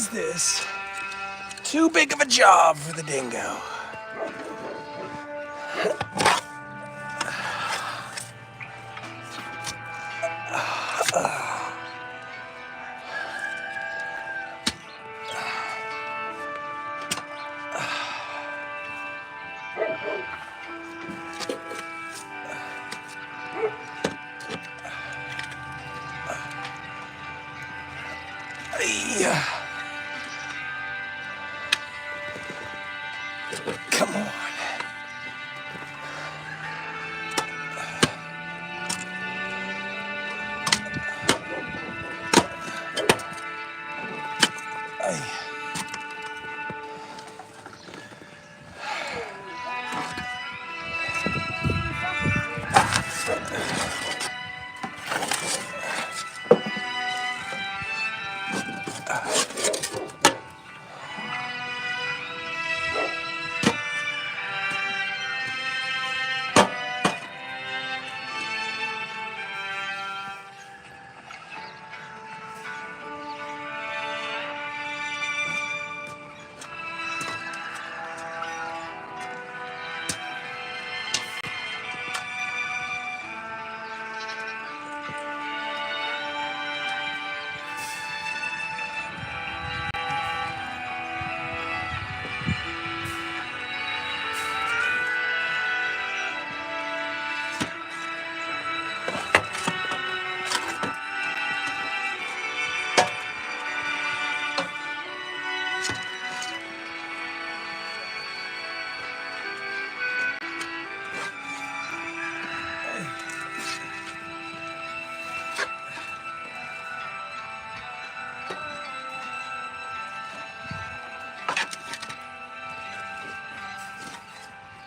Is this too big of a job for the Dingo? Come on.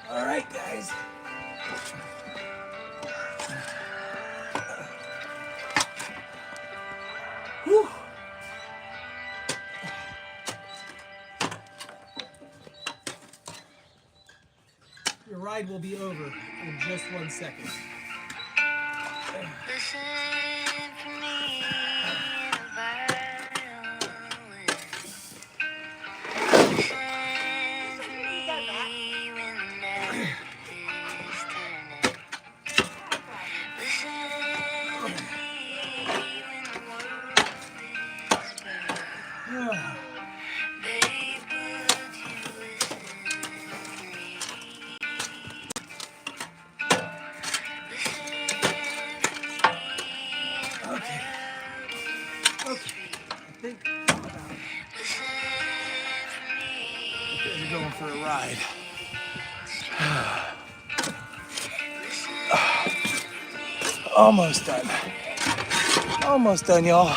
All right, guys. Whew. Your ride will be over in just 1 second. Listen for me in a violin. Listen for me when the night is turning. Listen for me when the world is burning. Babe, would you listen for me? Okay. I think you're going for a ride. Almost done. Almost done, y'all.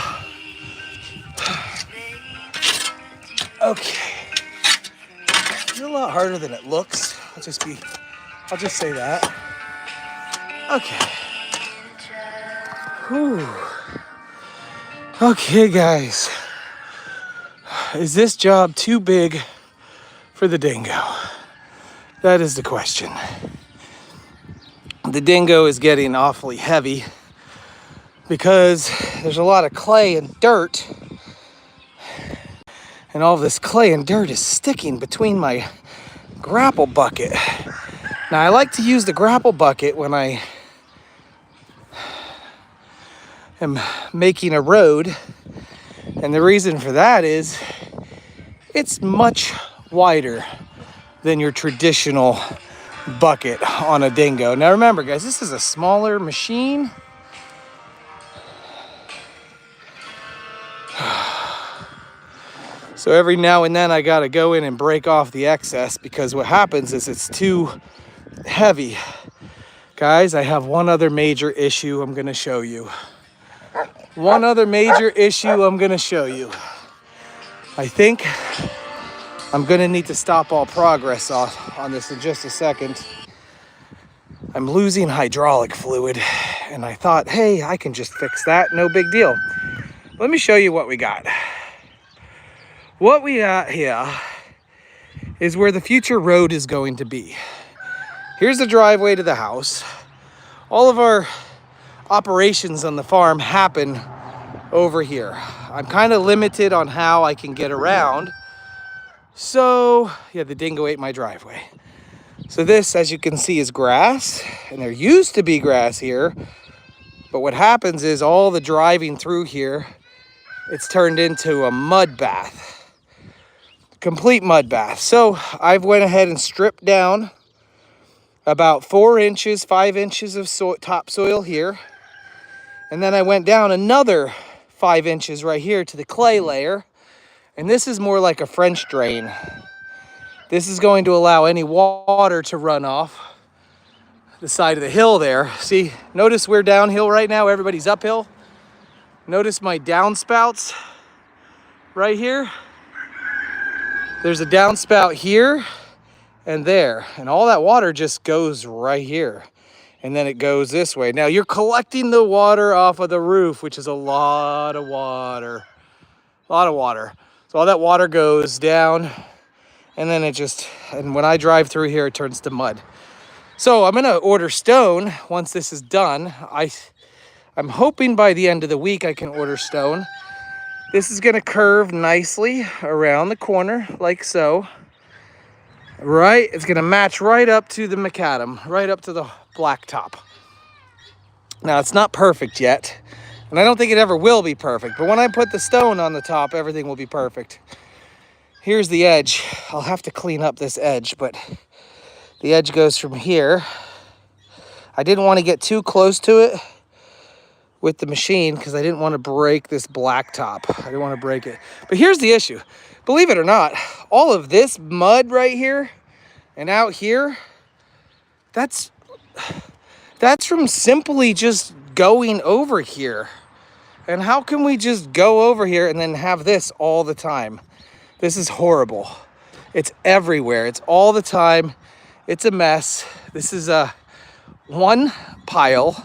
Okay. It's a lot harder than it looks. I'll just say that. Okay. Whew. Okay, guys. Is this job too big for the Dingo? That is the question. The Dingo is getting awfully heavy because there's a lot of clay and dirt, and all this clay and dirt is sticking between my grapple bucket. Now, I like to use the grapple bucket when I am making a road, and the reason for that is it's much wider than your traditional bucket on a Dingo. Now remember, guys, this is a smaller machine. So every now and then I gotta go in and break off the excess, because what happens is it's too heavy. Guys, I have one other major issue I'm gonna show you. One other major issue I'm gonna show you. I think I'm gonna need to stop all progress off on this in just a second. I'm losing hydraulic fluid, and I thought, hey, I can just fix that, no big deal. Let me show you what we got. What we got here is where the future road is going to be. Here's the driveway to the house. All of our operations on the farm happen over here. I'm kind of limited on how I can get around. So yeah, the dingo ate my driveway. So this, as you can see, is grass, and there used to be grass here. But what happens is all the driving through here, it's turned into a mud bath, complete mud bath. So I've went ahead and stripped down about 4 inches, 5 inches of topsoil here. And then I went down another 5 inches right here to the clay layer. And this is more like a French drain. This is going to allow any water to run off the side of the hill there. See, notice we're downhill right now, everybody's uphill. Notice my downspouts right here. There's a downspout here and there, and all that water just goes right here. And then it goes this way. Now you're collecting the water off of the roof, which is a lot of water. A lot of water. So all that water goes down, and then and when I drive through here, it turns to mud. So I'm gonna order stone once this is done. I'm hoping by the end of the week I can order stone. This is gonna curve nicely around the corner, like so. Right, it's gonna match right up to the macadam, right up to the blacktop. Now it's not perfect yet, and I don't think it ever will be perfect, but when I put the stone on the top, everything will be perfect. Here's the edge. I'll have to clean up this edge, but the edge goes from here. I didn't want to get too close to it with the machine because I didn't want to break this blacktop. I didn't want to break it. But here's the issue. Believe it or not, all of this mud right here and out here, that's from simply just going over here. And how can we just go over here and then have this all the time? This is horrible. It's everywhere. It's all the time. It's a mess. This is one pile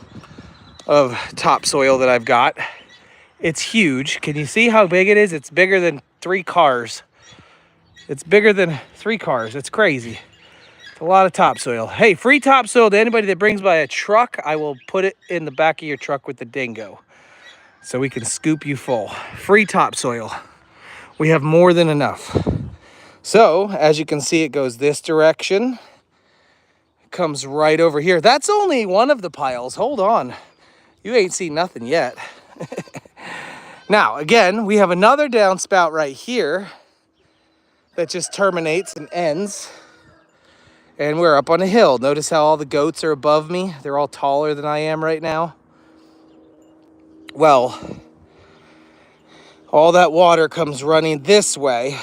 of topsoil that I've got. It's huge. Can you see how big it is? It's bigger than 3 cars. It's bigger than 3 cars. It's crazy. It's a lot of topsoil. Hey, free topsoil to anybody that brings by a truck. I will put it in the back of your truck with the Dingo so we can scoop you full. Free topsoil. We have more than enough. So, as you can see, it goes this direction. Comes right over here. That's only one of the piles. Hold on. You ain't seen nothing yet. Now, again, we have another downspout right here that just terminates and ends. And we're up on a hill. Notice how all the goats are above me. They're all taller than I am right now. Well, all that water comes running this way,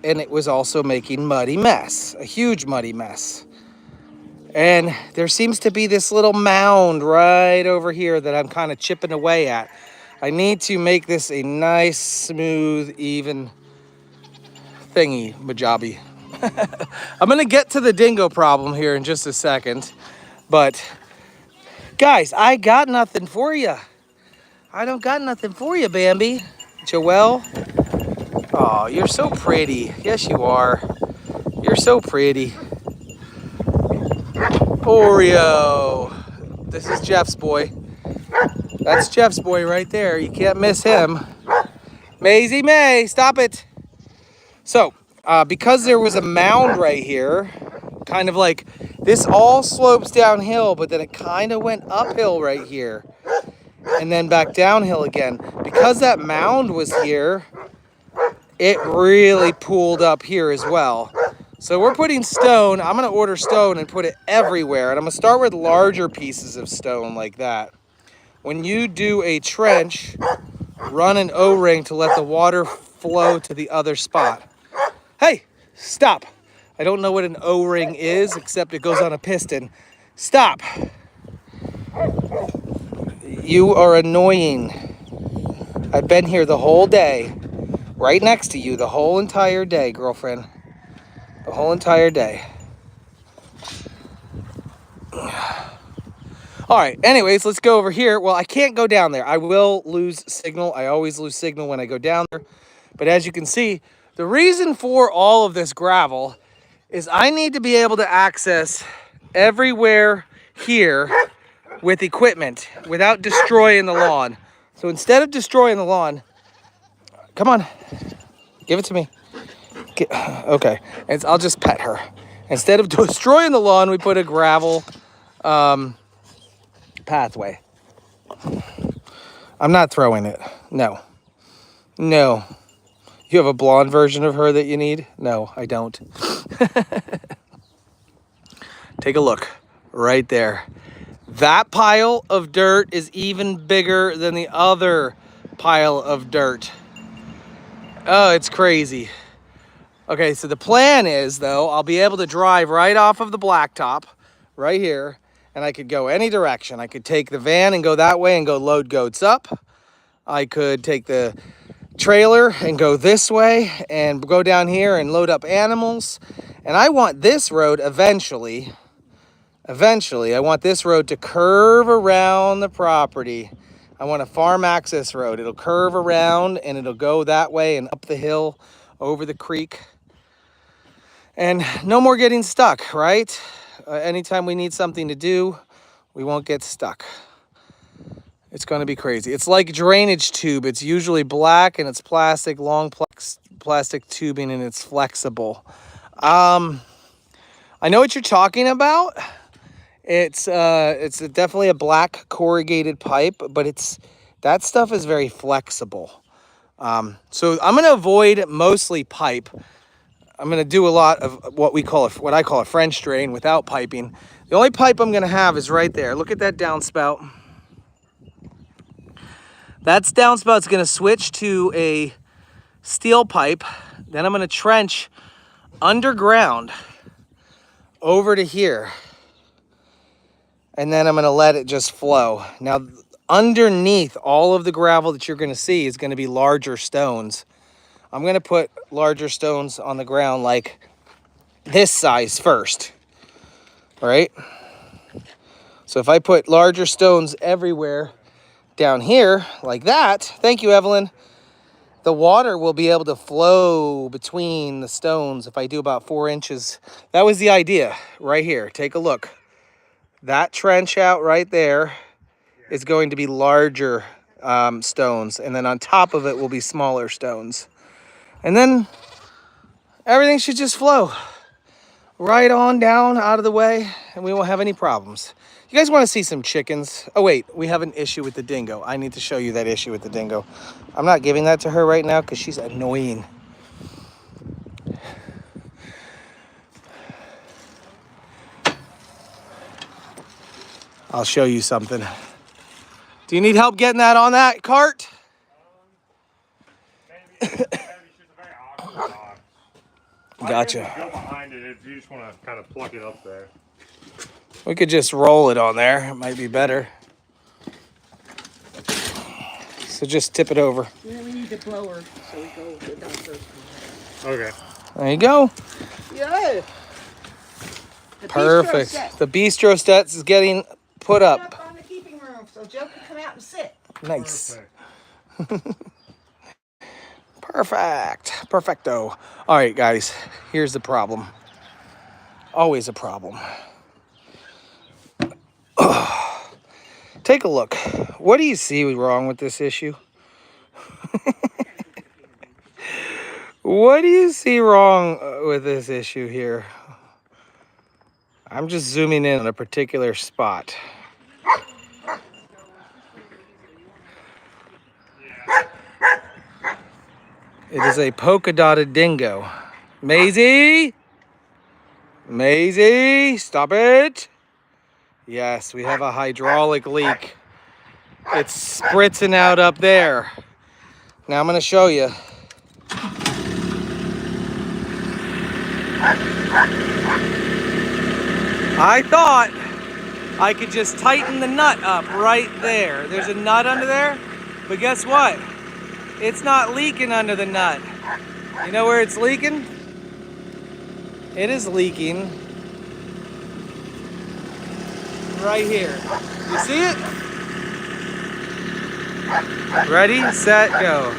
and it was also making muddy mess, a huge muddy mess. And there seems to be this little mound right over here that I'm kind of chipping away at. I need to make this a nice, smooth, even thingy, majobby. I'm gonna get to the Dingo problem here in just a second, but guys, I got nothing for you. I don't got nothing for you, Bambi. Joelle. Oh, you're so pretty. Yes, you are. You're so pretty. Oreo. This is Jeff's boy. That's Jeff's boy right there. You can't miss him. Maisie May, stop it. So, because there was a mound right here, kind of like this all slopes downhill, but then it kind of went uphill right here and then back downhill again. Because that mound was here, it really pooled up here as well. So we're putting stone. I'm going to order stone and put it everywhere. And I'm going to start with larger pieces of stone like that. When you do a trench, run an O-ring to let the water flow to the other spot. Hey, stop. I don't know what an O-ring is, except it goes on a piston. Stop. You are annoying. I've been here the whole day, right next to you the whole entire day, girlfriend. The whole entire day. All right, anyways, let's go over here. Well, I can't go down there. I will lose signal. I always lose signal when I go down there. But as you can see, the reason for all of this gravel is I need to be able to access everywhere here with equipment without destroying the lawn. So instead of destroying the lawn, Come on. Give it to me. Okay. And I'll just pet her. Instead of destroying the lawn, we put a gravel pathway. I'm not throwing it. No. No. You have a blonde version of her that you need? No, I don't. Take a look right there. That pile of dirt is even bigger than the other pile of dirt. Oh, it's crazy. Okay, so the plan is, though, I'll be able to drive right off of the blacktop right here, and I could go any direction. I could take the van and go that way and go load goats up. I could take the trailer and go this way and go down here and load up animals. And I want this road eventually, I want this road to curve around the property. I want a farm access road. It'll curve around and it'll go that way and up the hill, over the creek. And no more getting stuck, right? Anytime we need something to do, we won't get stuck. It's going to be crazy. It's like drainage tube. It's usually black and it's plastic, long plastic tubing, and it's flexible. I know what you're talking about. It's definitely a black corrugated pipe, but that stuff is very flexible. So I'm going to avoid mostly pipe. I'm going to do a lot of what I call a French drain without piping. The only pipe I'm going to have is right there. Look at that downspout. That downspout's going to switch to a steel pipe. Then I'm going to trench underground over to here. And then I'm going to let it just flow. Now, underneath all of the gravel that you're going to see is going to be larger stones. I'm going to put larger stones on the ground like this size first. All right? So if I put larger stones everywhere down here like that, thank you, Evelyn, the water will be able to flow between the stones if I do about 4 inches. That was the idea right here. Take a look. That trench out right there is going to be larger stones, and then on top of it will be smaller stones. And then everything should just flow right on down out of the way, and we won't have any problems. You guys want to see some chickens? Oh wait, we have an issue with the dingo. I need to show you that issue with the dingo. I'm not giving that to her right now because she's annoying. I'll show you something. Do you need help getting that on that cart? Maybe she's a very awkward dog. Gotcha. Go behind it if you just want to kind of pluck it up there. We could just roll it on there. It might be better. So just tip it over. And then we need the blower, so we go down first. Okay. There you go. Yeah. The Perfect. bistro set. The bistro sets is getting put up. On the keeping room, so Joe can come out and sit. Nice. Perfect. Perfect. Perfecto. All right, guys. Here's the problem. Always a problem. Take a look. What do you see wrong with this issue? What do you see wrong with this issue here? I'm just zooming in on a particular spot. It is a polka dotted dingo. Maisie? Maisie, stop it. Yes, we have a hydraulic leak. It's spritzing out up there. Now I'm going to show you. I thought I could just tighten the nut up right there. There's a nut under there, but guess what? It's not leaking under the nut. You know where it's leaking? It is leaking right here. You see it? Ready, set, go.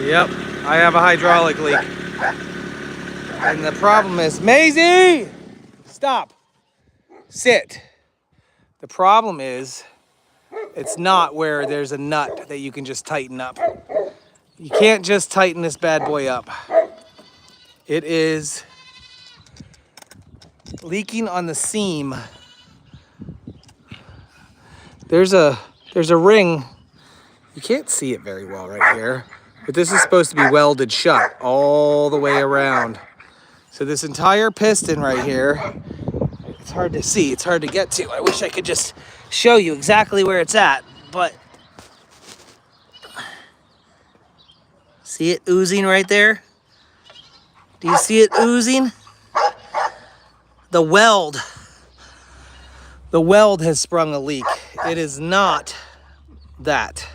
Yep, I have a hydraulic leak. And the problem is, Maisie! Stop. Sit. The problem is, It's not where there's a nut that you can just tighten up. You can't just tighten this bad boy up. It is leaking on the seam. There's a ring. You can't see it very well right here, but this is supposed to be welded shut all the way around. So this entire piston right here, it's hard to see, it's hard to get to. I wish I could just show you exactly where it's at, but see it oozing right there? Do you see it oozing? The weld has sprung a leak. It is not that.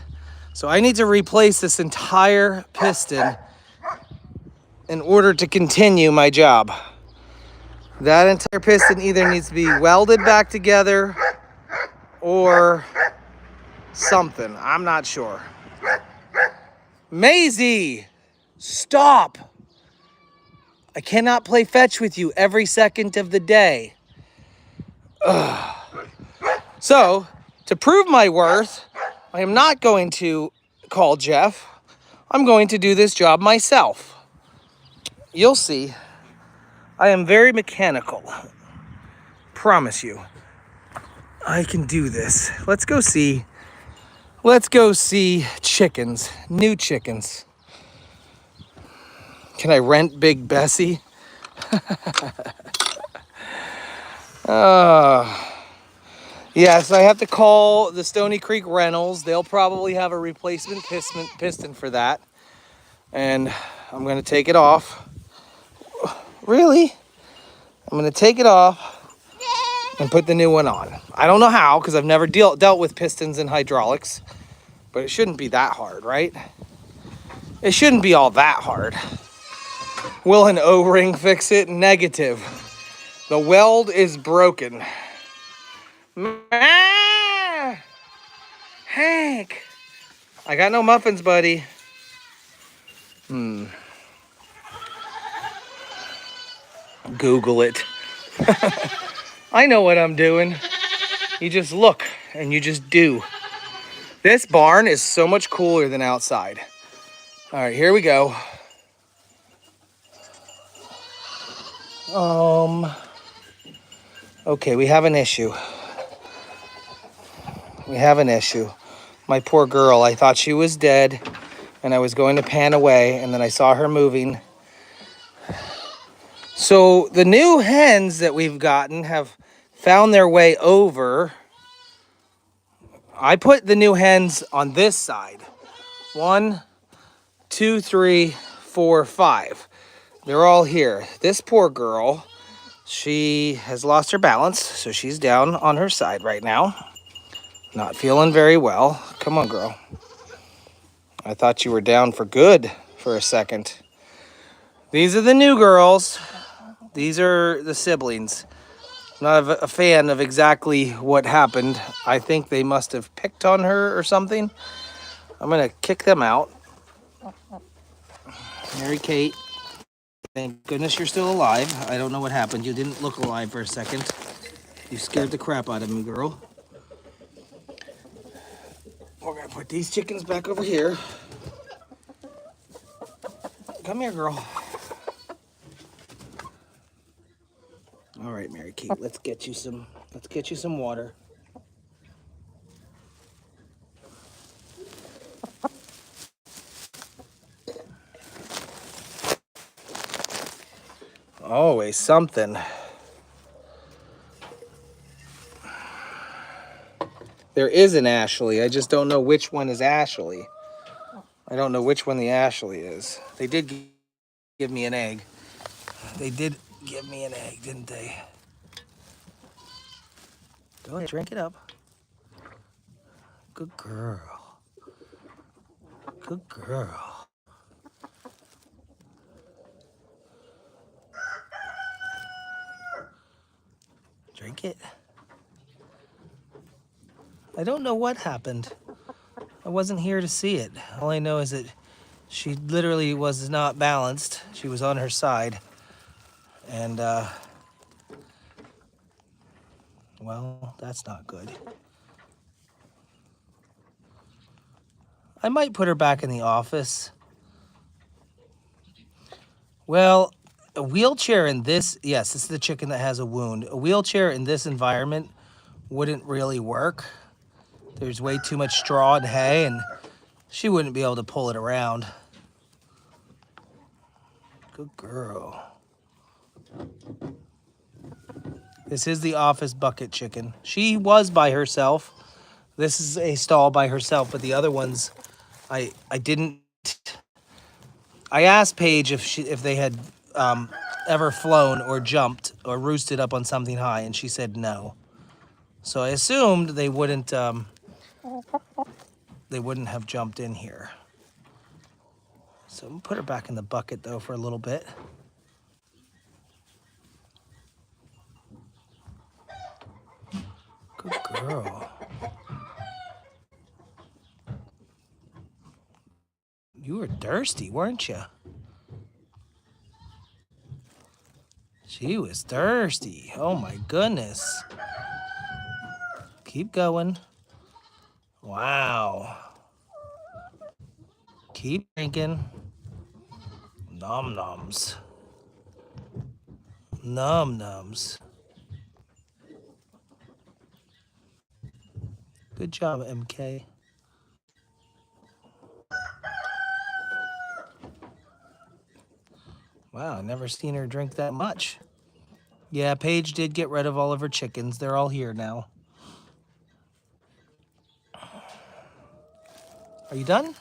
So I need to replace this entire piston in order to continue my job. That entire piston either needs to be welded back together or something. I'm not sure. Maisie, stop. I cannot play fetch with you every second of the day. Ugh. So, to prove my worth, I am not going to call Jeff. I'm going to do this job myself. You'll see. I am very mechanical. Promise you. I can do this. Let's go see chickens, new chickens. Can I rent Big Bessie? Yes, I have to call the Stony Creek Rentals. They'll probably have a replacement piston for that. And I'm gonna take it off. Really? I'm gonna take it off and put the new one on. I don't know how, because I've never dealt with pistons and hydraulics, but it shouldn't be that hard, right? It shouldn't be all that hard. Will an O-ring fix it? Negative. The weld is broken. Hank, I got no muffins, buddy. Google it. I know what I'm doing. You just look and you just do. This barn is so much cooler than outside. All right, here we go. Okay, we have an issue. My poor girl, I thought she was dead and I was going to pan away and then I saw her moving. So the new hens that we've gotten have found their way over. I put the new hens on this side. 1, 2, 3, 4, 5. They're all here. This poor girl, she has lost her balance, so she's down on her side right now. Not feeling very well. Come on, girl. I thought you were down for good for a second. These are the new girls. These are the siblings. Not a fan of exactly what happened. I think they must have picked on her or something. I'm gonna kick them out. Mary Kate, thank goodness you're still alive. I don't know what happened. You didn't look alive for a second. You scared the crap out of me, girl. We're gonna put these chickens back over here. Come here, girl. All right, Mary Kate, let's get you some water. Always something. There is an Ashley. I just don't know which one is Ashley. I don't know which one the Ashley is. They did give me an egg. They did give me an egg, didn't they? Go ahead, drink it up. Good girl. Good girl. Drink it. I don't know what happened. I wasn't here to see it. All I know is that she literally was not balanced. She was on her side. And, well, that's not good. I might put her back in the office. Well, a wheelchair in this, yes, this is the chicken that has a wound. A wheelchair in this environment wouldn't really work. There's way too much straw and hay, and she wouldn't be able to pull it around. Good girl. This is the office bucket chicken. She was by herself. This is a stall by herself, but the other ones, I didn't. I asked Paige if they had ever flown or jumped or roosted up on something high, and she said no. So I assumed they wouldn't have jumped in here. So I'm gonna put her back in the bucket though for a little bit. Good girl. You were thirsty, weren't you? She was thirsty. Oh my goodness. Keep going. Wow. Keep drinking. Nom noms. Nom noms. Good job, MK. Wow, I never seen her drink that much. Yeah, Paige did get rid of all of her chickens. They're all here now. Are you done?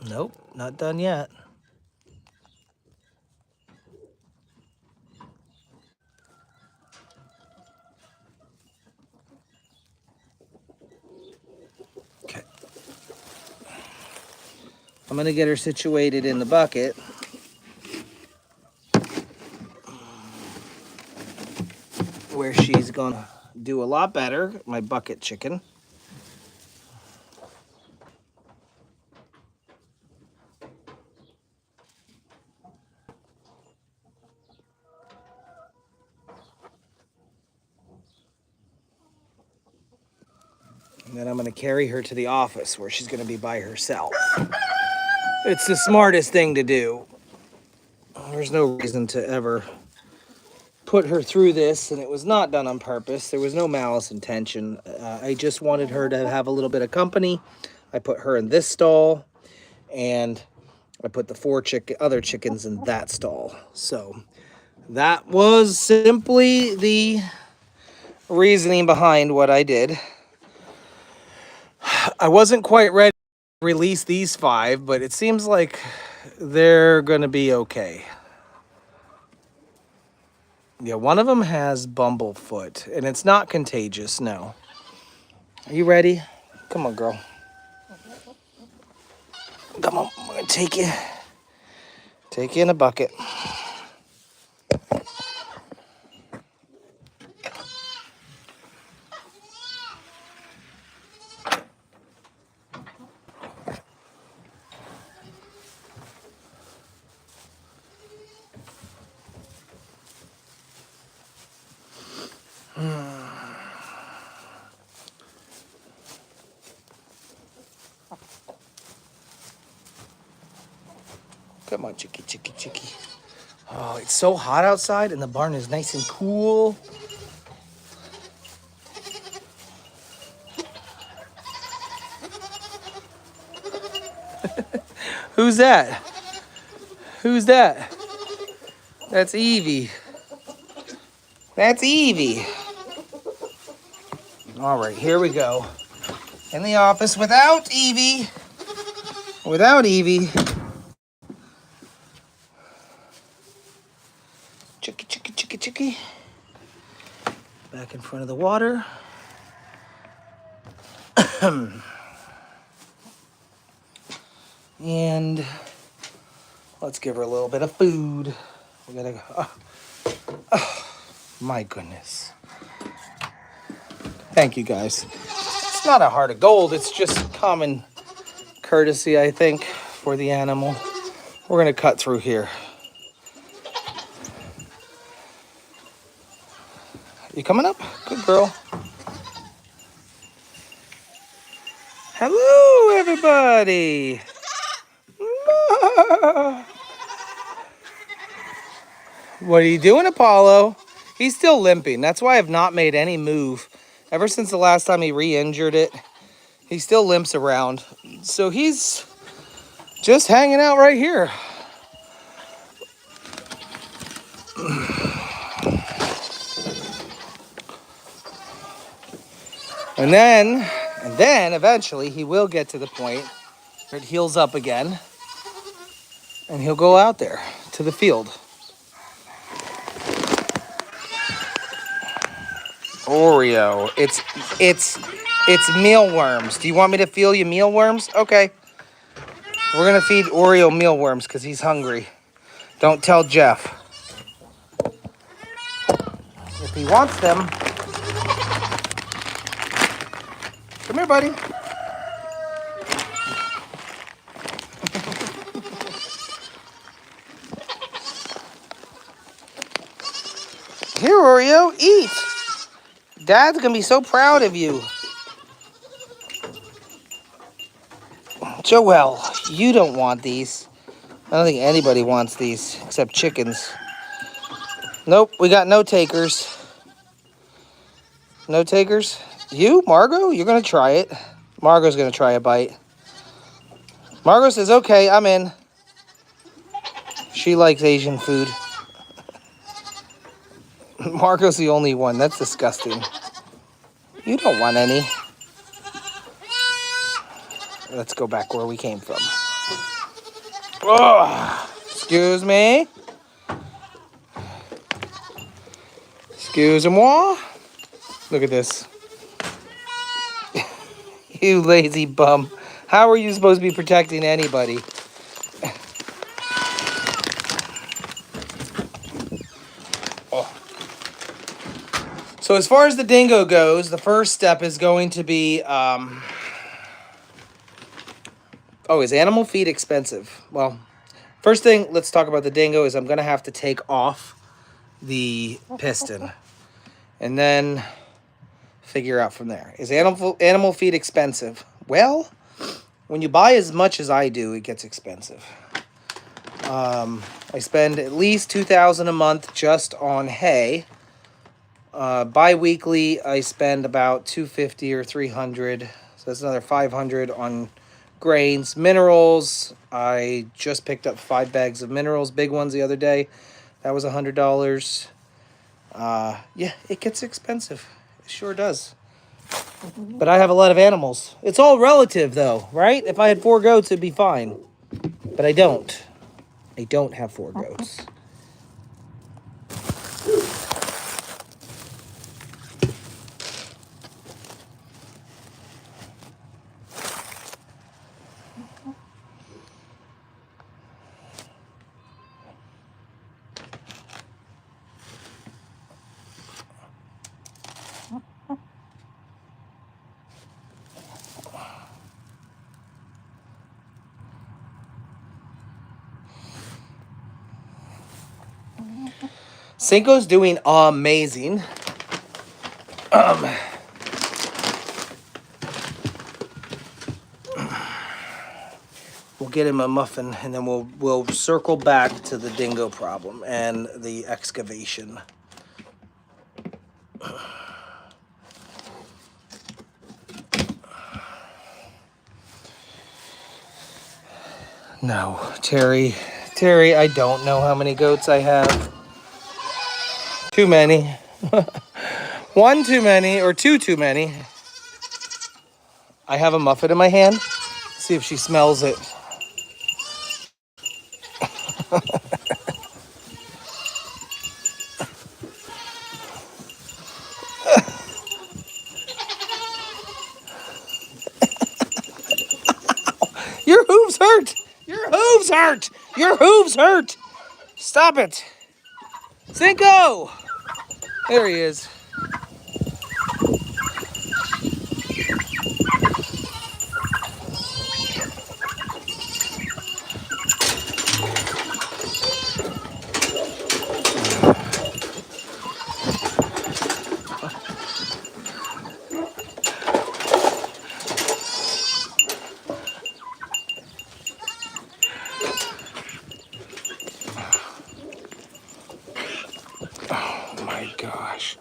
Nope, not done yet. Okay. I'm gonna get her situated in the bucket. Where she's gonna do a lot better, my bucket chicken. And then I'm gonna carry her to the office where she's gonna be by herself. It's the smartest thing to do. There's no reason to ever put her through this, and it was not done on purpose. There was no malice intention. I just wanted her to have a little bit of company. I put her in this stall, and I put the 4 other chickens in that stall. So that was simply the reasoning behind what I did. I wasn't quite ready to release these 5, but it seems like they're gonna be okay. Yeah, one of them has bumblefoot, and it's not contagious, no. Are you ready? Come on, girl. Come on, I'm gonna take you in a bucket. Come on, chickie, chickie, chickie. Oh, it's so hot outside, and the barn is nice and cool. Who's that? Who's that? That's Evie. That's Evie. All right, here we go. In the office without Evie. Without Evie. Chickie, chickie, chickie, chickie. Back in front of the water. And let's give her a little bit of food. We gotta go. Oh, my goodness. Thank you, guys. It's not a heart of gold. It's just common courtesy, I think, for the animal. We're gonna cut through here. You coming up? Good girl. Hello, everybody. What are you doing, Apollo? He's still limping. That's why I've not made any move. Ever since the last time he re-injured it, he still limps around. So he's just hanging out right here. And then eventually he will get to the point where it heals up again and he'll go out there to the field. Oreo, it's mealworms. Do you want me to feel you mealworms? Okay. We're gonna feed Oreo mealworms because he's hungry. Don't tell Jeff. If he wants them. Come here, buddy. Here, Oreo, eat. Dad's gonna be so proud of you. Joel, you don't want these. I don't think anybody wants these except chickens. Nope, we got no takers. No takers? You, Margot? You're gonna try it. Margot's gonna try a bite. Margot says, okay, I'm in. She likes Asian food. Margot's the only one. That's disgusting. You don't want any. Let's go back where we came from. Oh, excuse me. Excuse-moi. Look at this. You lazy bum. How are you supposed to be protecting anybody? Oh. So as far as the dingo goes, the first step is going to be... Oh, is animal feed expensive? Well, first thing, let's talk about the dingo is I'm going to have to take off the piston. And then figure out from there. Is animal feed expensive? Well, when you buy as much as I do, it gets expensive. I spend at least $2,000 a month just on hay. Bi-weekly, I spend about $250 or $300. So that's another $500 on grains. Minerals, I just picked up 5 bags of minerals, big ones the other day. That was $100. Yeah, it gets expensive. It sure does. But I have a lot of animals. It's all relative, though, right? If I had 4 goats, it'd be fine. But I don't. I don't have 4 goats. Cinco's doing amazing. We'll get him a muffin, and then we'll circle back to the dingo problem and the excavation. No, Terry, I don't know how many goats I have. Too many. 1 too many, or 2 too many. I have a muffin in my hand. Let's see if she smells it. Your hooves hurt! Your hooves hurt! Your hooves hurt! Stop it! Cinco! There he is. gosh.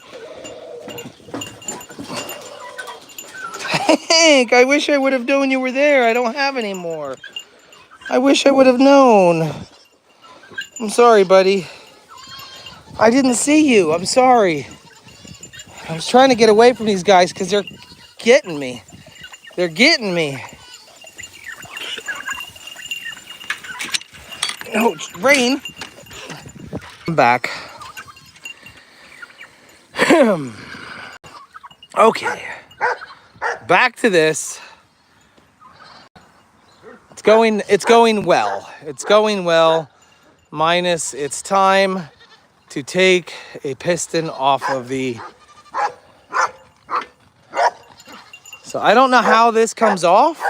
Hank, I wish I would have known you were there. I don't have any more. I wish I would have known. I'm sorry, buddy. I didn't see you. I'm sorry. I was trying to get away from these guys because they're getting me. They're getting me. Oh, rain. I'm back. Okay. Back to this. It's going well. It's going well. Minus it's time to take a piston off of the... So I don't know how this comes off.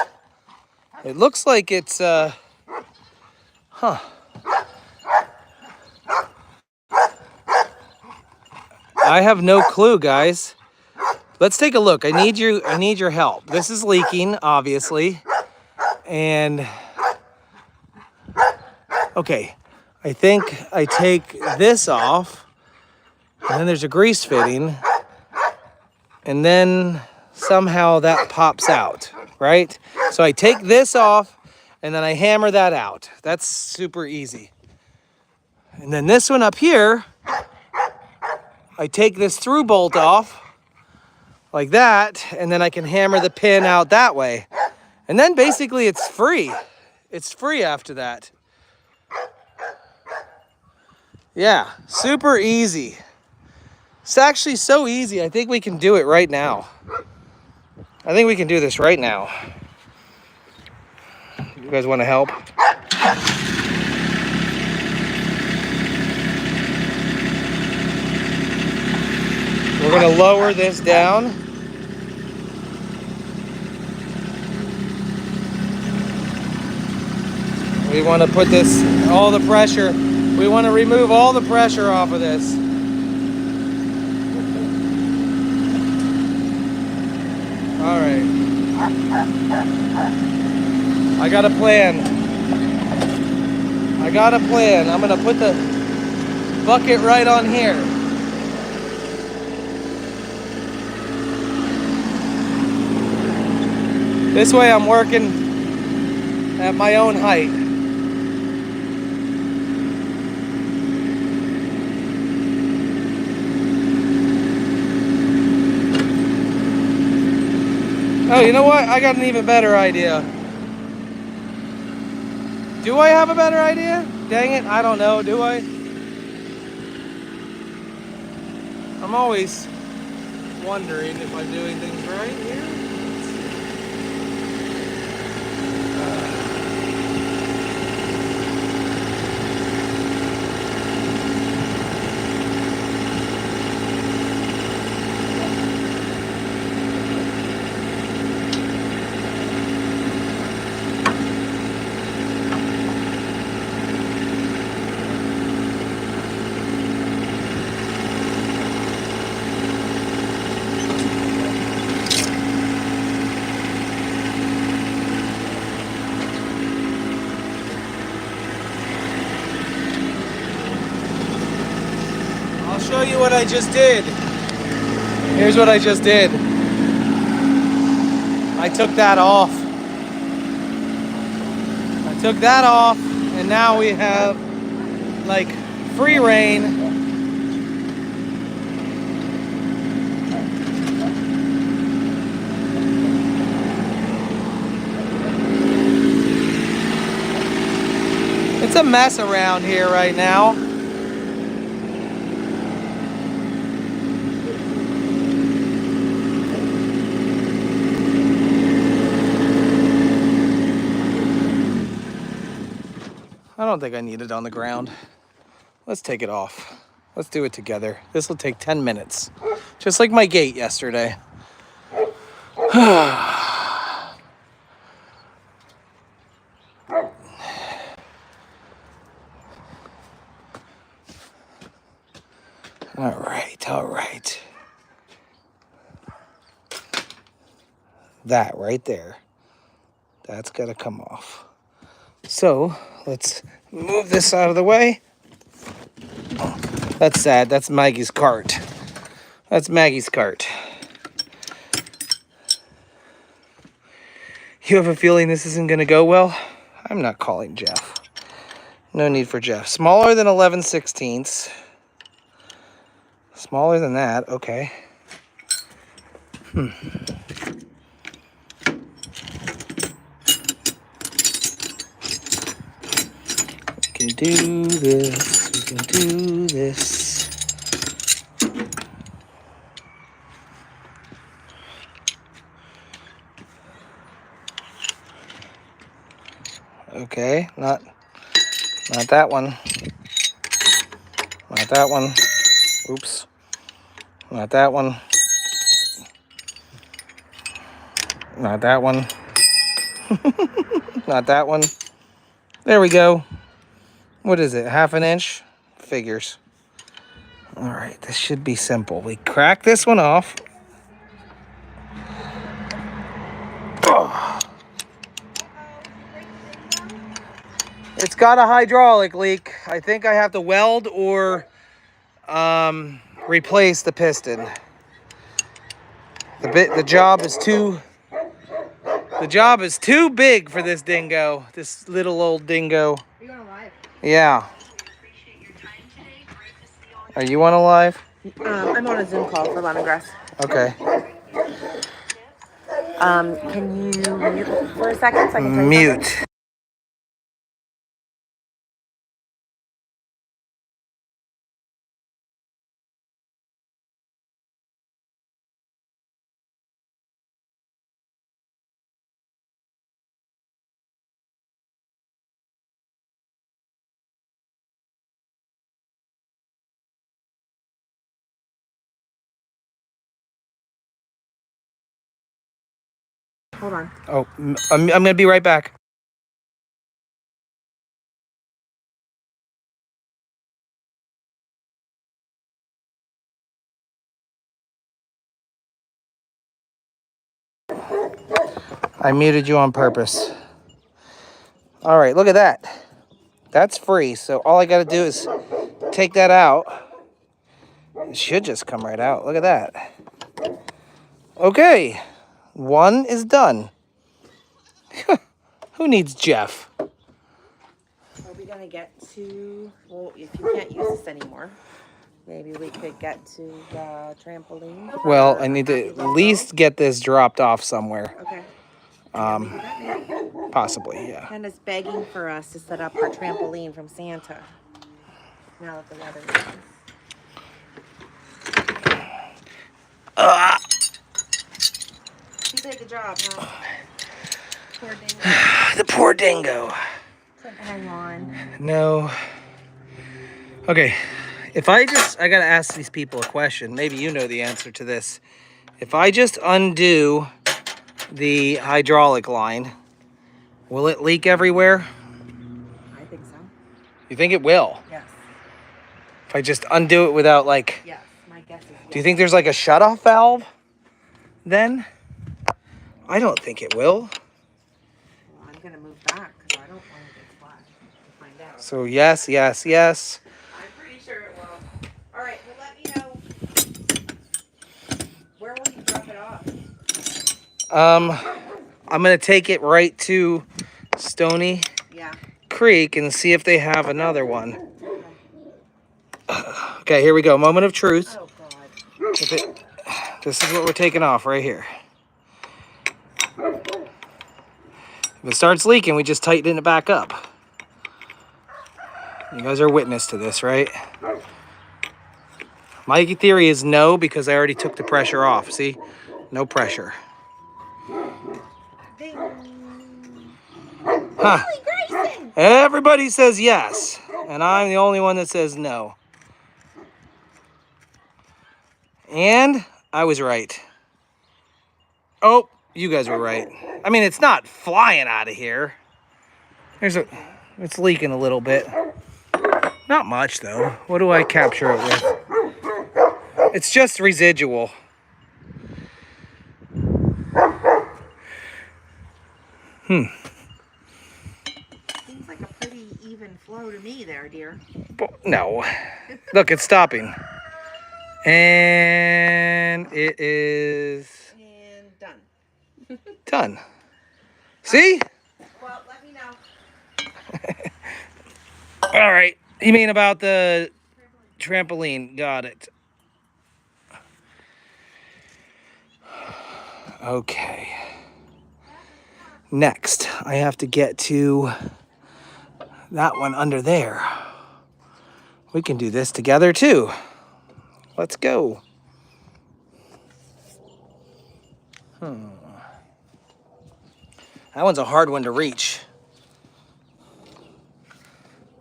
It looks like it's I have no clue, guys. Let's take a look. I need your help. This is leaking, obviously. And okay, I think I take this off, and then there's a grease fitting, and then somehow that pops out, right? So I take this off, and then I hammer that out. That's super easy. And then this one up here, I take this through bolt off, like that, and then I can hammer the pin out that way. And then basically it's free. It's free after that. Yeah, super easy. It's actually so easy. I think we can do it right now. I think we can do this right now. You guys want to help? We're going to lower this down. We want to put this, all the pressure, we want to remove all the pressure off of this. All right. I got a plan. I got a plan. I'm going to put the bucket right on here. This way I'm working at my own height. Oh, you know what? I got an even better idea. Do I have a better idea? Dang it, I don't know, do I? I'm always wondering if I'm doing things right here. Show you what I just did. Here's what I just did. I took that off. I took that off, and now we have like free reign. It's a mess around here right now. I don't think I need it on the ground. Let's take it off. Let's do it together. This will take 10 minutes. Just like my gate yesterday. All right. That right there. That's gotta come off. So let's move this out of the way. That's sad. That's Maggie's cart. That's Maggie's cart. You have a feeling this isn't going to go well? I'm not calling Jeff. No need for Jeff. Smaller than 11/16. Smaller than that, okay. We can do this. We can do this. Okay, not that one. Not that one. Oops. Not that one. Not that one. Not that one. There we go. What is it? Half an inch? Figures. All right, this should be simple. We crack this one off. Oh. It's got a hydraulic leak. I think I have to weld or replace the piston. The job is too big for this dingo. This little old dingo. Are you on live? Yeah. Are you on a live? I'm on a Zoom call for lemongrass. Okay. Can you mute for a second so I can tell you Mute. something? Hold on. Oh, I'm gonna be right back. I muted you on purpose. All right, look at that. That's free. So all I got to do is take that out. It should just come right out. Look at that. Okay, one is done. Who needs Jeff? Are we gonna get to? Well, if you can't use this anymore, maybe we could get to the trampoline. Well, I need to at least get this dropped off somewhere. Okay. Possibly, yeah. Candace begging for us to set up our trampoline from Santa. Now that the weather is nice. You take a job, huh? Poor dingo. The poor dingo. Hang on. No. Okay, I gotta ask these people a question. Maybe you know the answer to this. If I just undo the hydraulic line, will it leak everywhere? I think so. You think it will? Yes. If I just undo it without like, Yes. My guess is yes. do you think there's like a shutoff valve then? I don't think it will. Well, I'm gonna move back because I don't want to get flat. To find out. So yes, yes, yes. I'm pretty sure it will. All right. Well, let me know. Where will you drop it off? I'm gonna take it right to Stony Yeah. Creek and see if they have another one. Okay, here we go. Moment of truth. Oh God. This is what we're taking off right here. If it starts leaking, we just tighten it back up. You guys are witness to this, right? My theory is no, because I already took the pressure off. See? No pressure. Huh. Everybody says yes, and I'm the only one that says no. And I was right. Oh, you guys were right. I mean, it's not flying out of here. It's leaking a little bit. Not much, though. What do I capture it with? It's just residual. Seems like a pretty even flow to me there, dear. No. Look, it's stopping. And it is And done. done. See? Well, let me know. All right. You mean about the trampoline? Got it. Okay. Next, I have to get to that one under there. We can do this together too. Let's go. That one's a hard one to reach.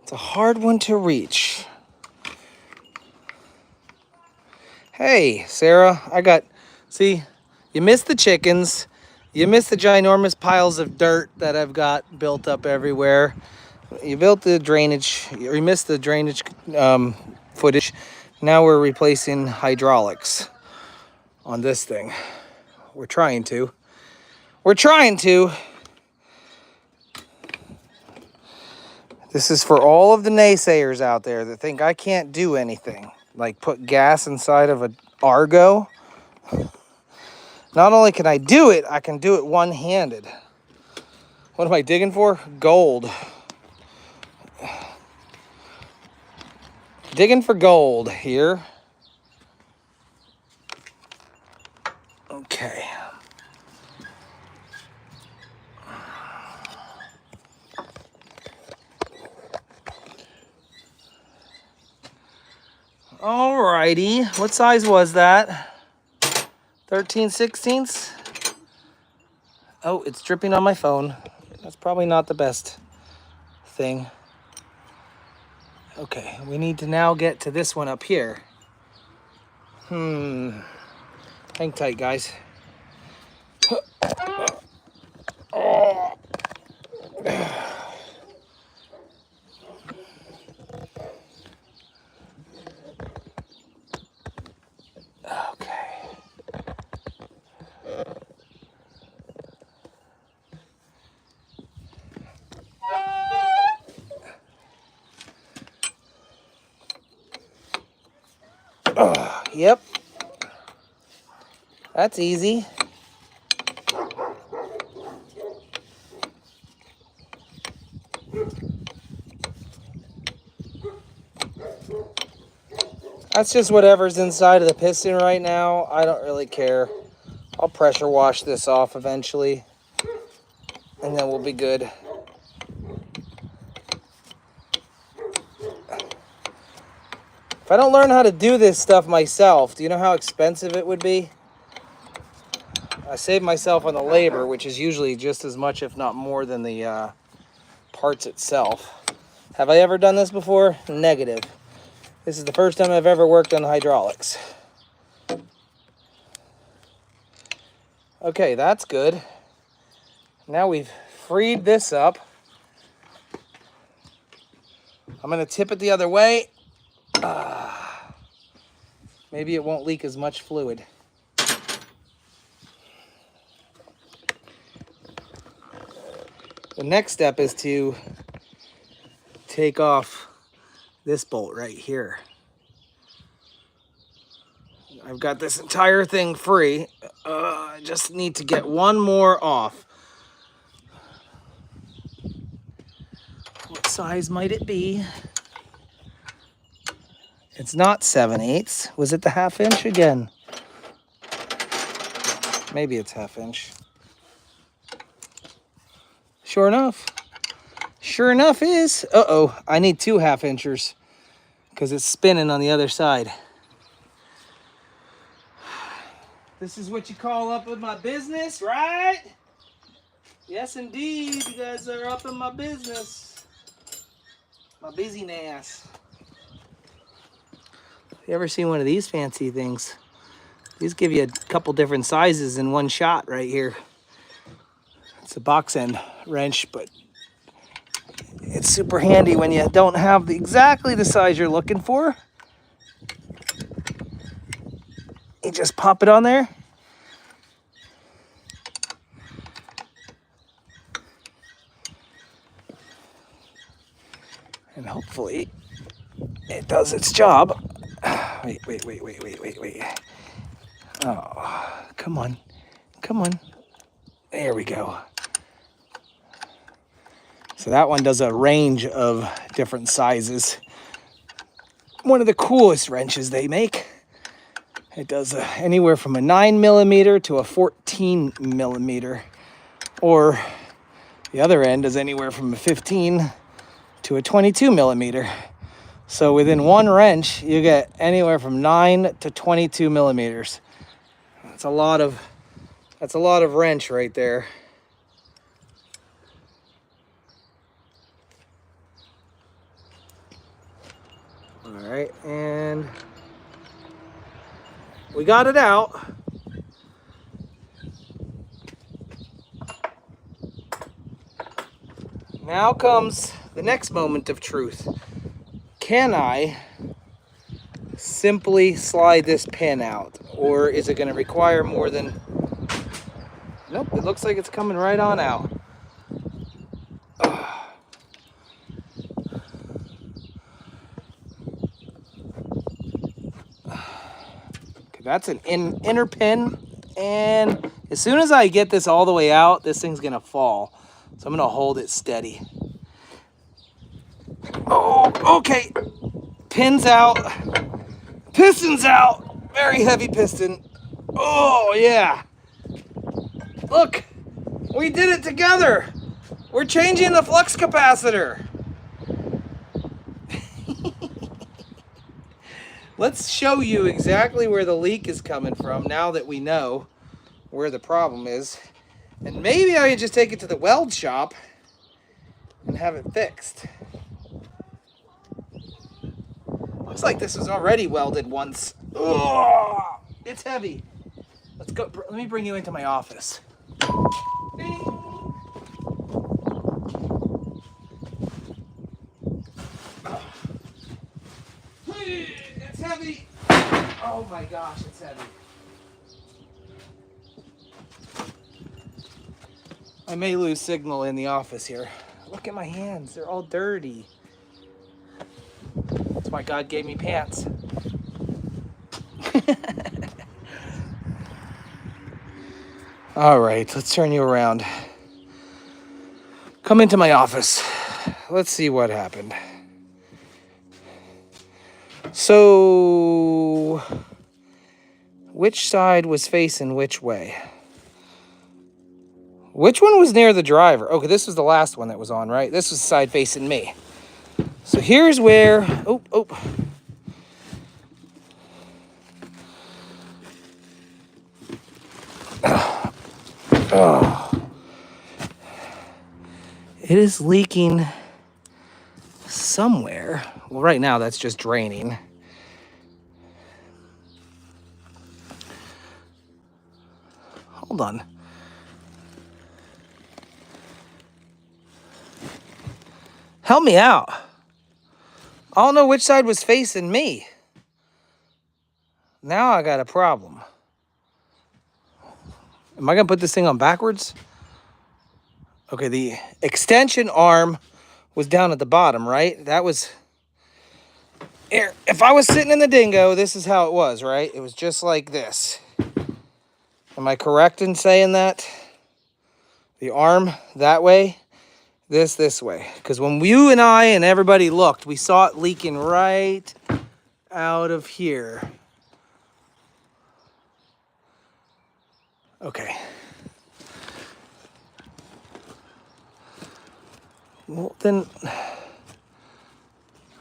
It's a hard one to reach. Hey, Sarah, see, you missed the chickens. You missed the ginormous piles of dirt that I've got built up everywhere. You built the drainage, you missed the drainage footage. Now we're replacing hydraulics on this thing. We're trying to. This is for all of the naysayers out there that think I can't do anything, like put gas inside of an Argo. Not only can I do it, I can do it one-handed. What am I digging for? Gold. Digging for gold here. Okay. Alrighty, what size was that? 13/16? Oh, it's dripping on my phone. That's probably not the best thing. Okay, we need to now get to this one up here. Hang tight, guys. Yep. That's easy. That's just whatever's inside of the piston right now. I don't really care. I'll pressure wash this off eventually, and then we'll be good. If I don't learn how to do this stuff myself, do you know how expensive it would be? I save myself on the labor, which is usually just as much, if not more, than the parts itself. Have I ever done this before? Negative. This is the first time I've ever worked on hydraulics. Okay, that's good. Now we've freed this up. I'm gonna tip it the other way. Maybe it won't leak as much fluid. The next step is to take off this bolt right here. I've got this entire thing free. I just need to get one more off. What size might it be? It's not 7/8. Was it the 1/2 inch again? Maybe it's 1/2 inch. Sure enough. Sure enough is. Uh-oh, I need 2 1/2 inchers because it's spinning on the other side. This is what you call up in my business, right? Yes, indeed. You guys are up in my business. My busyness. You ever seen one of these fancy things? These give you a couple different sizes in one shot right here. It's a box end wrench, but it's super handy when you don't have exactly the size you're looking for. You just pop it on there. And hopefully it does its job. Wait. Oh, come on. There we go. So that one does a range of different sizes. One of the coolest wrenches they make. It does anywhere from a 9mm to a 14mm. Or the other end is anywhere from a 15 to a 22mm. So within one wrench, you get anywhere from 9 to 22mm. That's a lot of wrench right there. All right, and we got it out. Now comes the next moment of truth. Can I simply slide this pin out, or is it going to require more than... Nope, it looks like it's coming right on out. Okay, that's an inner pin, and as soon as I get this all the way out, this thing's going to fall. So I'm going to hold it steady. Oh, okay. Pin's out. Piston's out. Very heavy piston. Oh, yeah. Look, we did it together. We're changing the flux capacitor. Let's show you exactly where the leak is coming from now that we know where the problem is. And maybe I can just take it to the weld shop and have it fixed. Looks like this was already welded once. Oh, it's heavy. Let's go. Let me bring you into my office. Bing. It's heavy. Oh my gosh, it's heavy. I may lose signal in the office here. Look at my hands, they're all dirty. That's why God gave me pants. All right, let's turn you around. Come into my office. Let's see what happened. So, which side was facing which way? Which one was near the driver? Okay, this was the last one that was on, right? This was the side facing me. So here's where, it is leaking somewhere. Well, right now that's just draining. Hold on. Help me out. I don't know which side was facing me. Now I got a problem. Am I gonna put this thing on backwards? Okay, the extension arm was down at the bottom, right? That was... Here, if I was sitting in the Dingo, this is how it was, right? It was just like this. Am I correct in saying that? The arm that way, this way. Because when you and I and everybody looked, we saw it leaking right out of here. Okay. Well, then,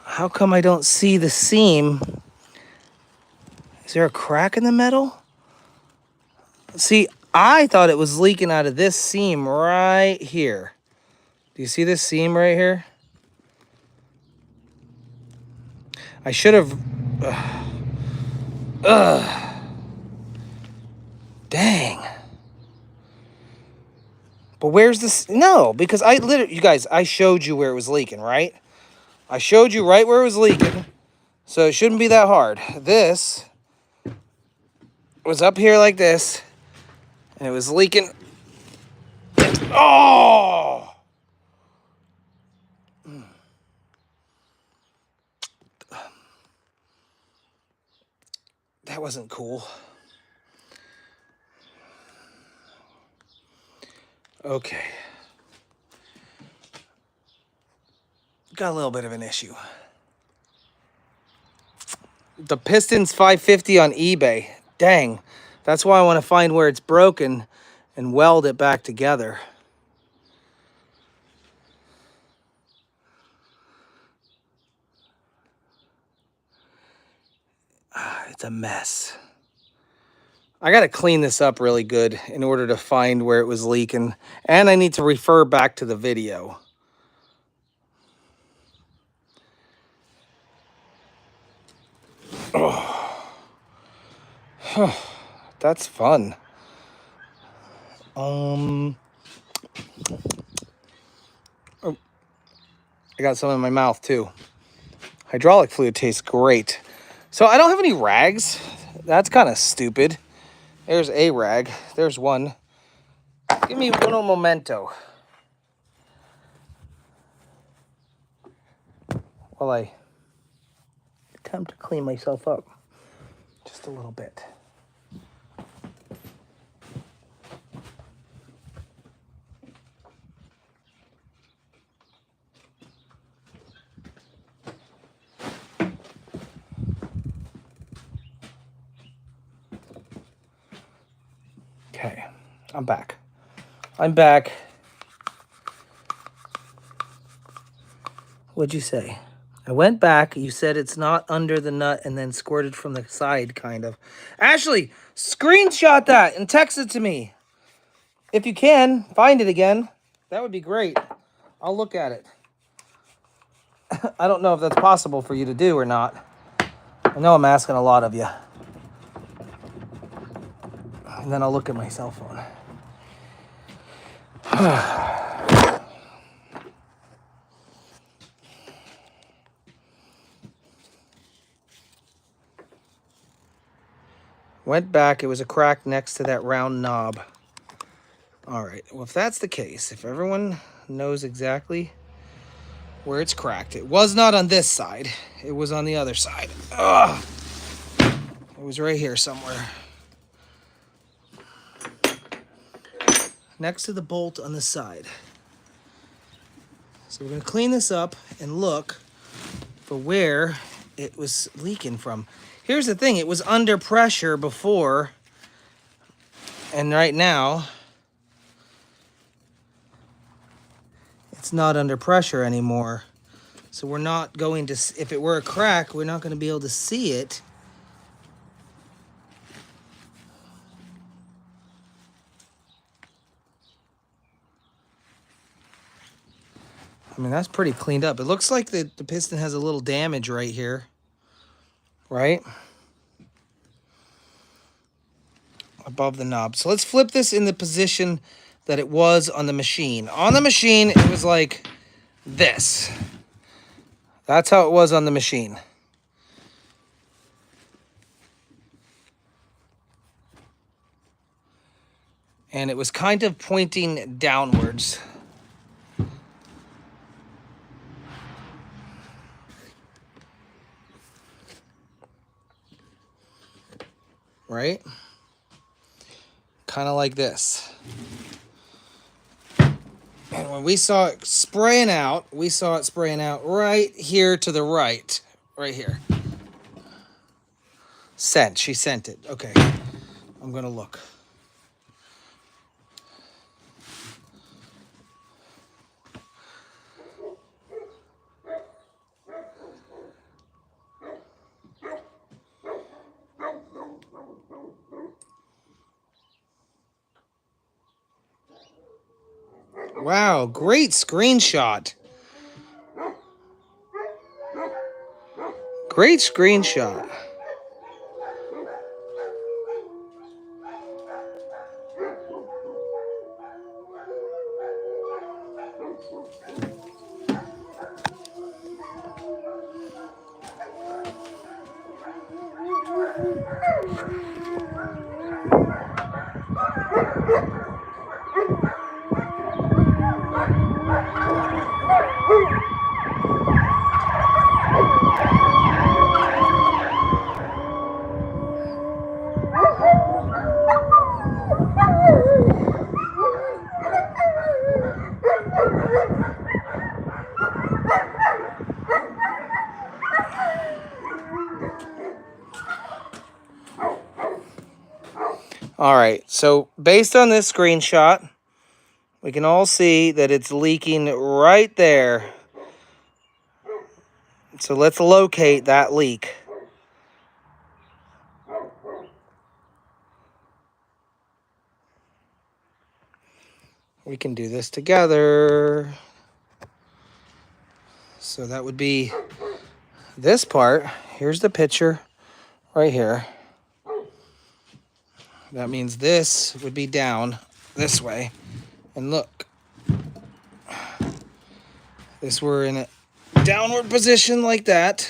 how come I don't see the seam? Is there a crack in the metal? See, I thought it was leaking out of this seam right here. Do you see this seam right here? I should have... Dang. But where's this? No, because I literally... You guys, I showed you where it was leaking, right? I showed you right where it was leaking. So it shouldn't be that hard. This was up here like this. And it was leaking. Oh! That wasn't cool. Okay. Got a little bit of an issue. The Piston's $550 on eBay. Dang. That's why I want to find where it's broken and weld it back together. It's a mess. I got to clean this up really good in order to find where it was leaking. And I need to refer back to the video. Oh. That's fun. Oh, I got some in my mouth too. Hydraulic fluid tastes great. So I don't have any rags. That's kind of stupid. There's a rag. There's one. Give me uno momento. While I attempt to clean myself up just a little bit. Okay, I'm back. I'm back. What'd you say? I went back. You said it's not under the nut and then squirted from the side, kind of. Ashley, screenshot that and text it to me. If you can, find it again. That would be great. I'll look at it. I don't know if that's possible for you to do or not. I know I'm asking a lot of you. And then I'll look at my cell phone. Went back, it was a crack next to that round knob. All right, well, if that's the case, if everyone knows exactly where it's cracked, it was not on this side, it was on the other side. Ugh. It was right here somewhere. Next to the bolt on the side. So we're gonna clean this up and look for where it was leaking from. Here's the thing, it was under pressure before, and right now, it's not under pressure anymore. So we're not going to, if it were a crack, we're not gonna be able to see it. I mean, that's pretty cleaned up. It looks like the piston has a little damage right here, right? Above the knob. So let's flip this in the position that it was on the machine. On the machine, it was like this. That's how it was on the machine. And it was kind of pointing downwards. Right? Kind of like this. And when we saw it spraying out, we saw it spraying out right here to the right. Right here. Sent. She sent it. Okay. I'm going to look. Wow, great screenshot. Great screenshot. All right, so based on this screenshot, we can all see that it's leaking right there. So let's locate that leak. We can do this together. So that would be this part. Here's the picture right here. That means this would be down this way. And look, this we're in a downward position like that,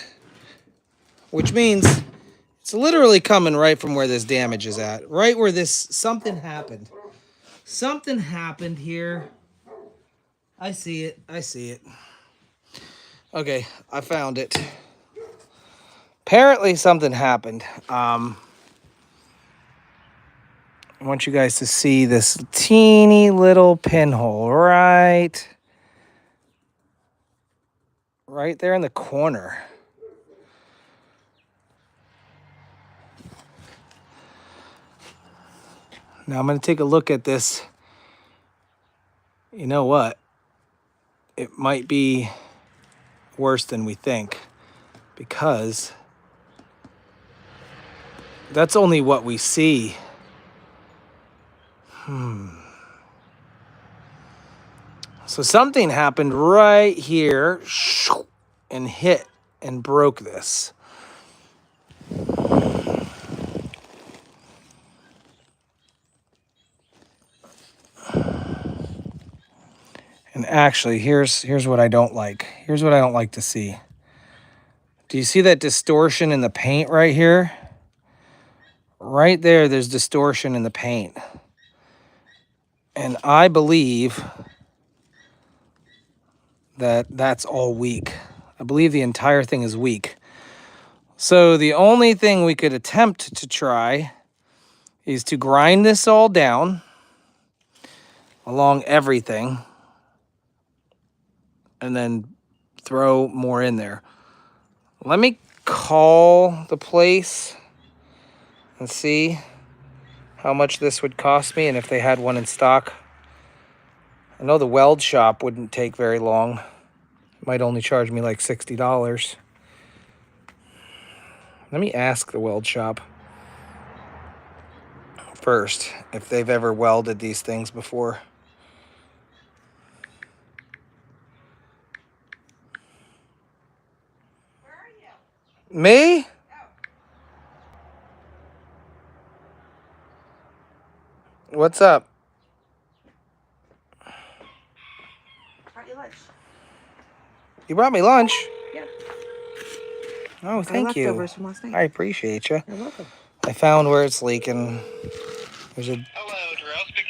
which means it's literally coming right from where this damage is at, right where something happened. Something happened here. I see it. I see it. Okay, I found it. Apparently something happened. I want you guys to see this teeny little pinhole right there in the corner. Now I'm going to take a look at this. You know what? It might be worse than we think, because that's only what we see. So something happened right here and hit and broke this. And actually, here's what I don't like. Here's what I don't like to see. Do you see that distortion in the paint right here? Right there, there's distortion in the paint. And I believe that that's all weak. I believe the entire thing is weak. So the only thing we could attempt to try is to grind this all down along everything and then throw more in there. Let me call the place and see how much this would cost me and if they had one in stock. I know the Weld shop wouldn't take very long. It might only charge me like $60. Let me ask the Weld shop first if they've ever welded these things before. Where are you? Me? What's up? Brought you lunch. You brought me lunch? Yeah. Oh, thank you. Leftovers from last night. I appreciate you. You're welcome. I found where it's leaking. There's a... Hello, Darrell speaking.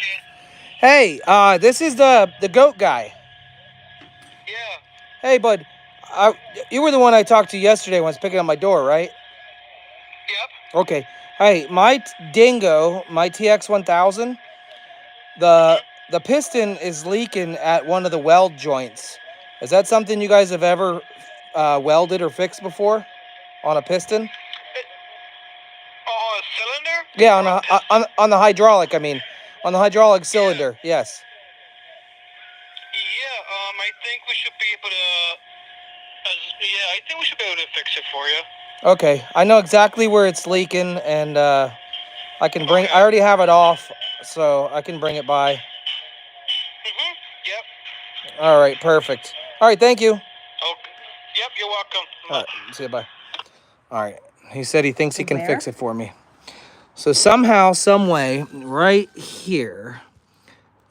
Hey, this is the goat guy. Yeah. Hey, bud. You were the one I talked to yesterday when I was picking up my door, right? Yep. Okay. Hey, my Dingo, my TX1000, the piston is leaking at one of the weld joints. Is that something you guys have ever welded or fixed before on a piston? Oh, a cylinder? Yeah, on the hydraulic. I mean, on the hydraulic cylinder. Yes. Yeah. I think we should be able to. I think we should be able to fix it for you. Okay, I know exactly where it's leaking, and I can bring. Okay. I already have it off, so I can bring it by. Yep. All right, perfect. All right, thank you. Okay. Yep. You're welcome. All right, see you. Bye. All right. He said he thinks he can Where? fix it for me. So somehow, some way, right here,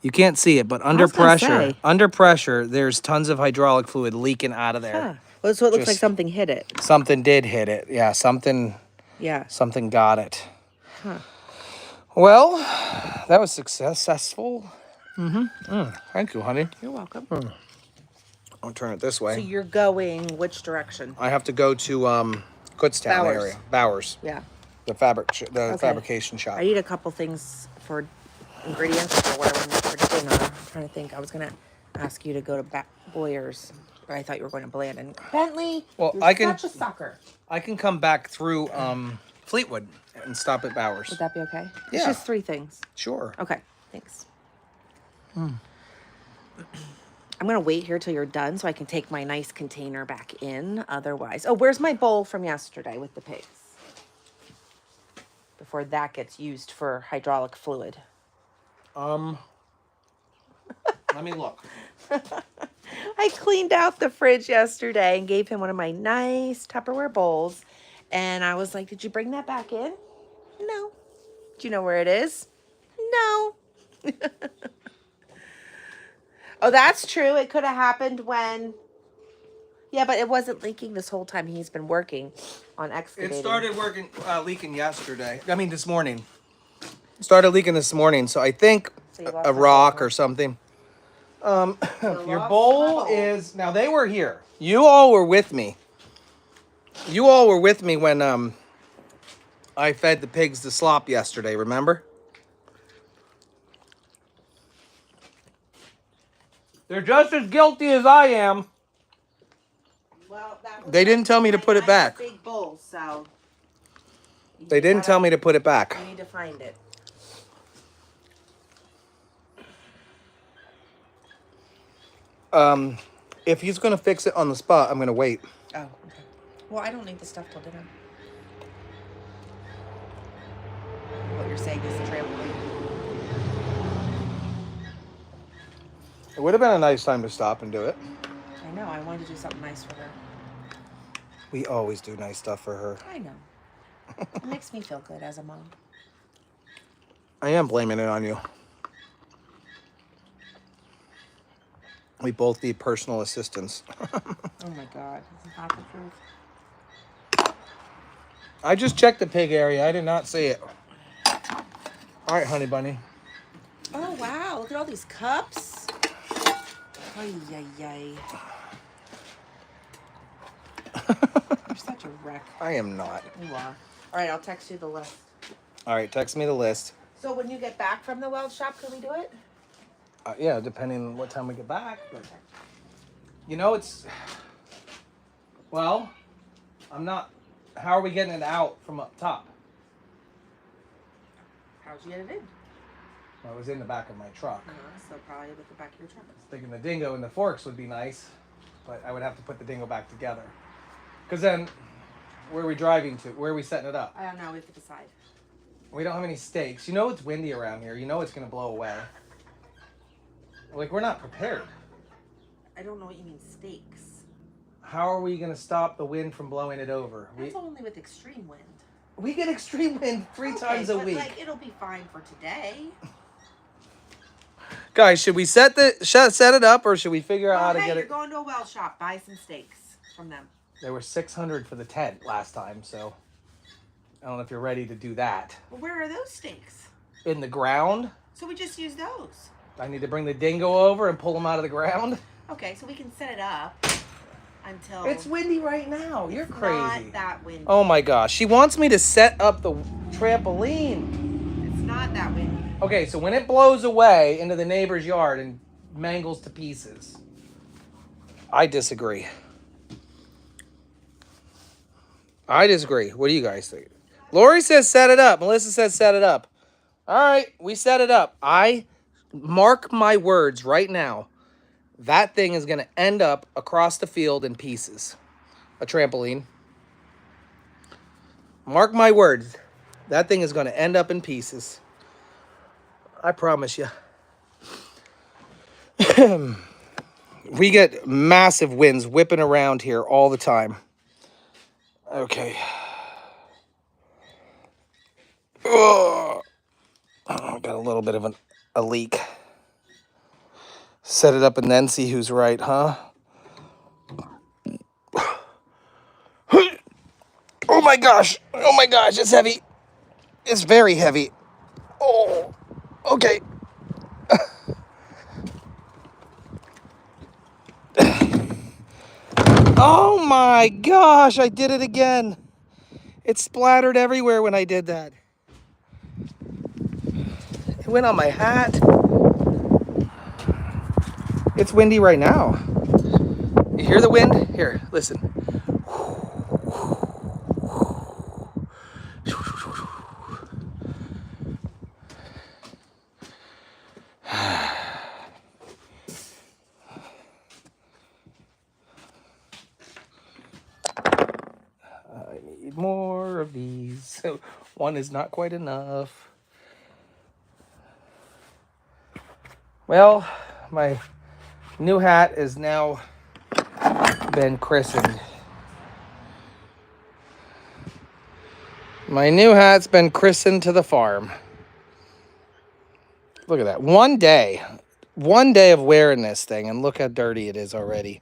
you can't see it, but under was gonna pressure, there's tons of hydraulic fluid leaking out of there. Huh. Well, so it looks like Just- something hit it. Something did hit it. Yeah, something Yeah. got it. Huh. Well, that was successful. Thank you, honey. You're welcome. I'll turn it this So way. you're going which direction? I have to go to Kutztown Bowers. area. Bowers. Yeah. The fabrication shop. I need a couple things for ingredients or whatever I need for dinner. I'm trying to think. I was gonna ask you to go to Boyer's, but I thought you were going to Blandon. Bentley, Well, you're I can- such a sucker. I can come back through Fleetwood and stop at Bowers. Would that be okay? Yeah. It's just 3 things. Sure. Okay, thanks. I'm gonna wait here till you're done so I can take my nice container back in. Otherwise, oh, where's my bowl from yesterday with the pigs? Before that gets used for hydraulic fluid. Let me look. I cleaned out the fridge yesterday and gave him one of my nice Tupperware bowls. And I was like, did you bring that back in? No. Do you know where it is? No. Oh, that's true. It could have happened when... Yeah, but it wasn't leaking this whole time he's been working on excavating. It started leaking yesterday. I mean, this morning. It started leaking this morning, so I think So you lost a that rock bowl. or something. Your lost bowl my bowl. is... Now, they were here. You all were with me. You all were with me when I fed the pigs the slop yesterday, remember? They're just as guilty as I am. Well, that was They didn't tell me to my put it nice back. Big bowl, so... They didn't tell me to put it back. You need to find it. If he's going to fix it on the spot, I'm going to wait. Oh, okay. Well, I don't need the stuff till dinner. What you're saying is the trampoline. It would have been a nice time to stop and do it. I know. I wanted to do something nice for her. We always do nice stuff for her. I know. It makes me feel good as a mom. I am blaming it on you. We both need personal assistance. Oh my God. This is not the truth. I just checked the pig area. I did not see it. All right, honey bunny. Oh, wow. Look at all these cups. Ay, ay, ay. You're such a wreck. I am not. You are. All right, I'll text you the list. All right, text me the list. So when you get back from the Weld shop, can we do it? Yeah, depending on what time we get back. But you know, it's... Well, I'm not... How are we getting it out from up top? How'd you get it in? Well, it was in the back of my truck. So probably with the back of your truck. Thinking the dingo and the forks would be nice, but I would have to put the dingo back together. Because then, where are we driving to? Where are we setting it up? I don't know. We have to decide. We don't have any stakes. You know it's windy around here. You know it's going to blow away. Like, we're not prepared. I don't know what you mean, stakes. How are we going to stop the wind from blowing it over? That's only with extreme wind. We get extreme wind three times a but, week. Like, it'll be fine for today. Guys, should we set it up, or should we figure out how to hey, get you're it? going to a Weld shop. Buy some steaks from them. There were $600 for the tent last time, so I don't know if you're ready to do that. Well, where are those steaks? In the ground. So we just use those. I need to bring the dingo over and pull them out of the ground. Okay, so we can set it up until... It's windy right now. You're crazy. Not that windy. Oh my gosh. She wants me to set up the trampoline. It's not that windy. Okay, so when it blows away into the neighbor's yard and mangles to pieces, I disagree. I disagree. What do you guys think? Lori says set it up. Melissa says set it up. All right, we set it up. I mark my words right now. That thing is going to end up across the field in pieces. A trampoline. Mark my words. That thing is going to end up in pieces. I promise you. We get massive winds whipping around here all the time. Okay. Oh, got a little bit of a leak. Set it up and then see who's right, huh? Oh my gosh. Oh my gosh, it's heavy. It's very heavy. Oh, okay. Oh my gosh, I did it again. It splattered everywhere when I did that. It went on my hat. It's windy right now. You hear the wind? Here, listen. One is not quite enough. Well, my new hat is now been christened. My new hat's been christened to the farm. Look at that. One day of wearing this thing, and look how dirty it is already.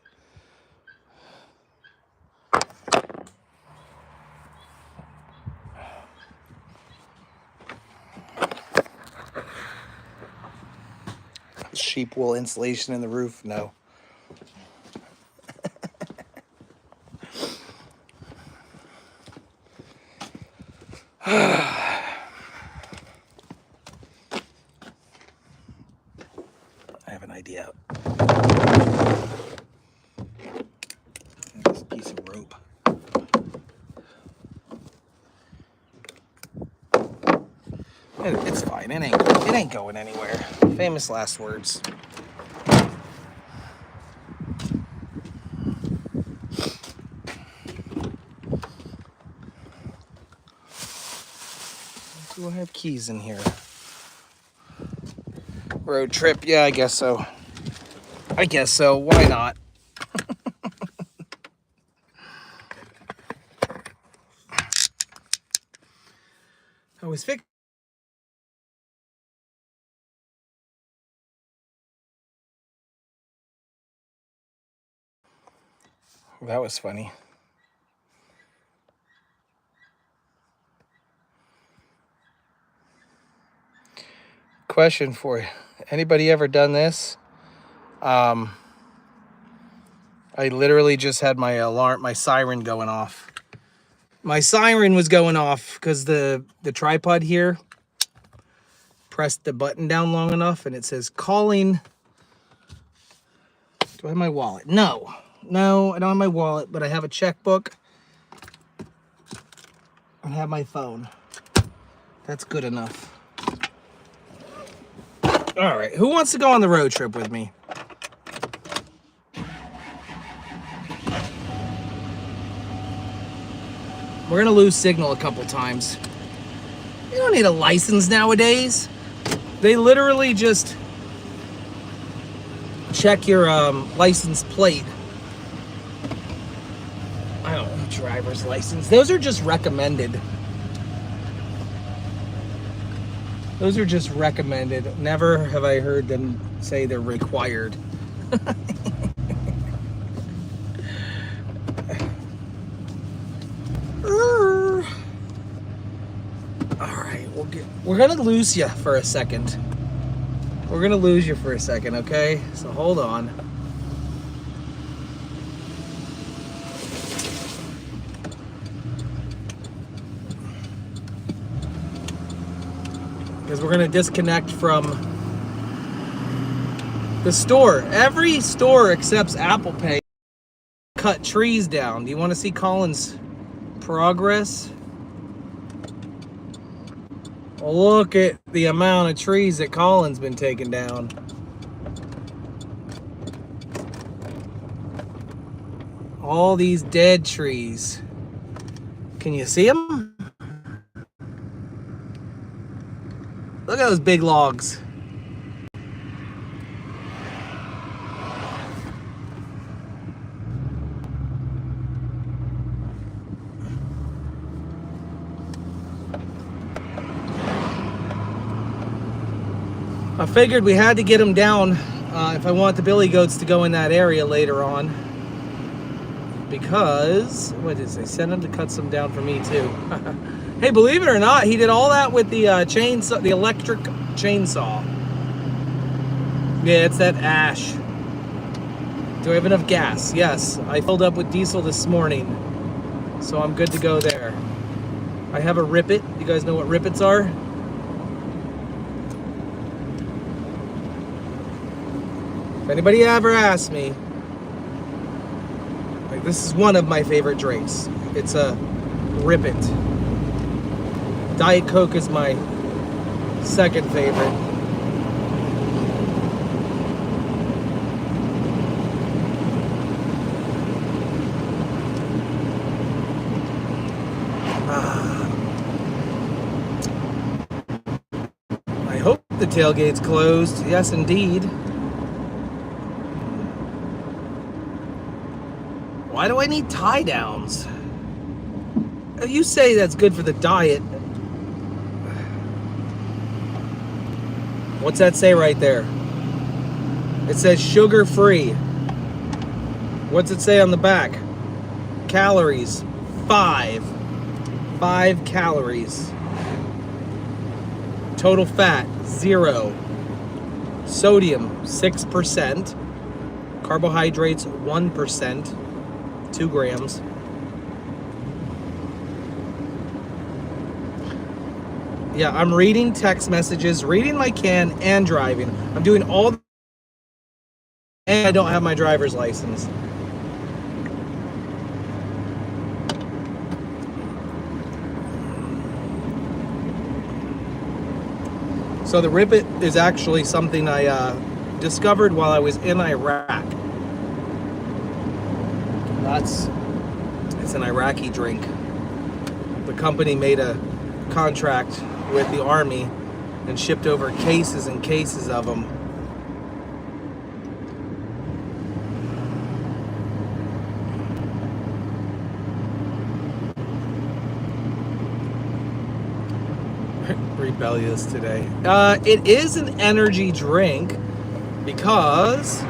Sheep wool insulation in the roof? No. I have an idea. This piece of rope. It's fine. It ain't going anywhere. Famous last words. Do I have keys in here? Road trip? Yeah, I guess so. I guess so. Why not? I was fixing. That was funny. Question for you. Anybody ever done this? I literally just had my siren going off. My siren was going off because the tripod here pressed the button down long enough and it says calling. Do I have my wallet? No, I don't have my wallet, but I have a checkbook. I have my phone. That's good enough. All right, who wants to go on the road trip with me? We're gonna lose signal a couple times. You don't need a license nowadays. They literally just check your license plate. I don't know, driver's license. Those are just recommended. Those are just recommended. Never have I heard them say they're required. Alright, we're gonna lose you for a second. We're gonna lose you for a second, okay? So hold on. Because we're gonna disconnect from the store. Every store accepts Apple Pay. Cut trees down. Do you want to see Colin's progress? Well, look at the amount of trees that Colin's been taking down. All these dead trees. Can you see them? Look at those big logs. I figured we had to get them down if I want the billy goats to go in that area later on. Because, what did they send him to cut some down for me too? Hey, believe it or not, he did all that with the chainsaw, the electric chainsaw. Yeah, it's that ash. Do I have enough gas? Yes, I filled up with diesel this morning, so I'm good to go there. I have a Rippet. You guys know what Rippets are? If anybody ever asks me, like, this is one of my favorite drinks. It's a Rippet. Diet Coke is my second favorite. the tailgate's closed. Yes, indeed. Why do I need tie downs? You say that's good for the diet. What's that say right there? It says sugar free. What's it say on the back? Calories, 5 calories. Total fat, 0. Sodium, 6%. Carbohydrates, 1%. 2 grams. Yeah, I'm reading text messages, reading my can, and driving. I'm doing all, and I don't have my driver's license. So the Ribbit is actually something I discovered while I was in Iraq. It's an Iraqi drink. The company made a contract with the army and shipped over cases and cases of them. Rebellious today. It is an energy drink because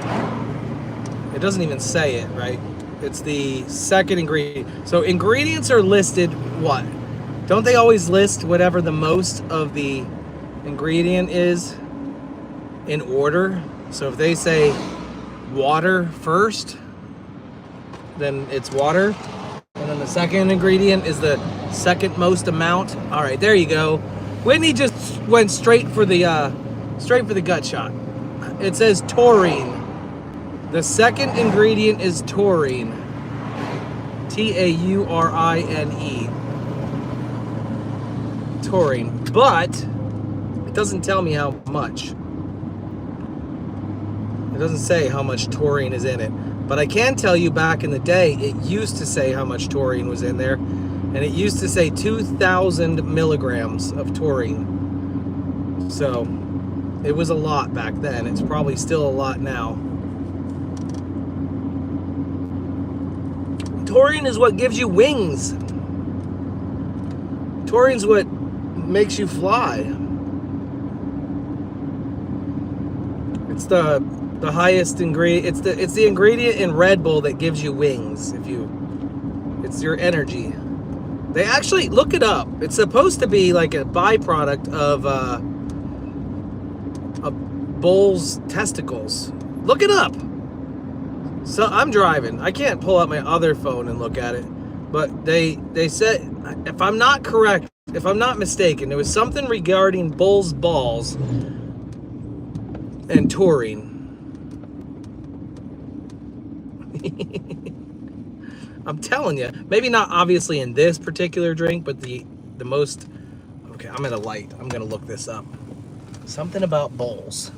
it doesn't even say it, right? It's the second ingredient. So ingredients are listed what? Don't they always list whatever the most of the ingredient is in order? So if they say water first, then it's water. And then the second ingredient is the second most amount. All right, there you go. Whitney just went straight for the gut shot. It says taurine. The second ingredient is taurine. Taurine. Taurine. But it doesn't tell me how much. It doesn't say how much taurine is in it. But I can tell you back in the day, it used to say how much taurine was in there. And it used to say 2,000 milligrams of taurine. So it was a lot back then. It's probably still a lot now. Taurine is what gives you wings. Taurine's what makes you fly. It's the highest ingredient. It's the ingredient in Red Bull that gives you wings. It's your energy. They actually look it up. It's supposed to be like a byproduct of a bull's testicles. Look it up. So I'm driving. I can't pull out my other phone and look at it. But they said, if I'm not correct, if I'm not mistaken, there was something regarding bull's balls and taurine. I'm telling you, maybe not obviously in this particular drink, but the most. Okay, I'm at a light. I'm gonna look this up. Something about bowls.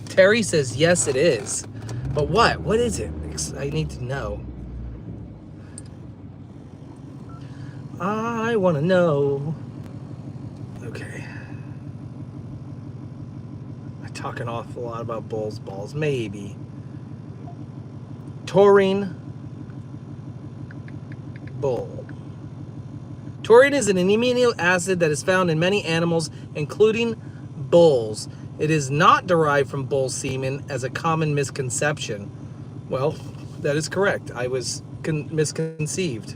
Terry says yes, it is. But what? What is it? I need to know. I want to know. Okay. I talk an awful lot about bull's balls. Maybe. Taurine. Bull. Taurine is an amino acid that is found in many animals, including bulls. It is not derived from bull semen as a common misconception. Well, that is correct. I was misconceived.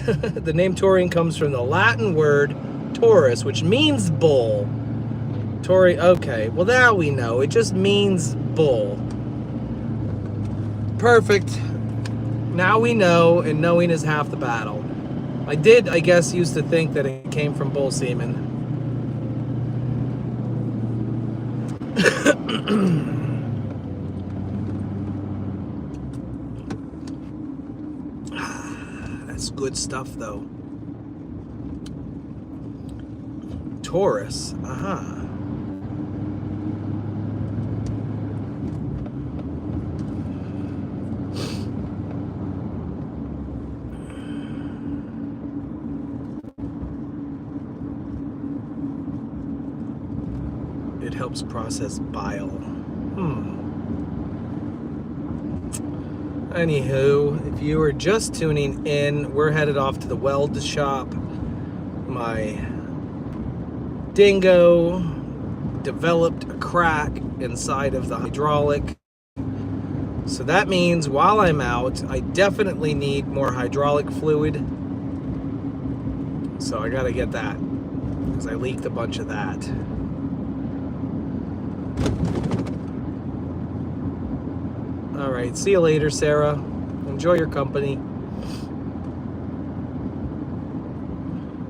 The name taurine comes from the Latin word taurus, which means bull. Taurine, okay, well that we know. It just means bull. Perfect. Now we know, and knowing is half the battle. I did, I guess, used to think that it came from bull semen. That's good stuff, though. Taurus, aha. It helps process bile. Anywho, if you are just tuning in, we're headed off to the Weld shop. My Dingo developed a crack inside of the hydraulic. So that means while I'm out, I definitely need more hydraulic fluid. So I gotta get that, because I leaked a bunch of that. All right, see you later, Sarah. Enjoy your company.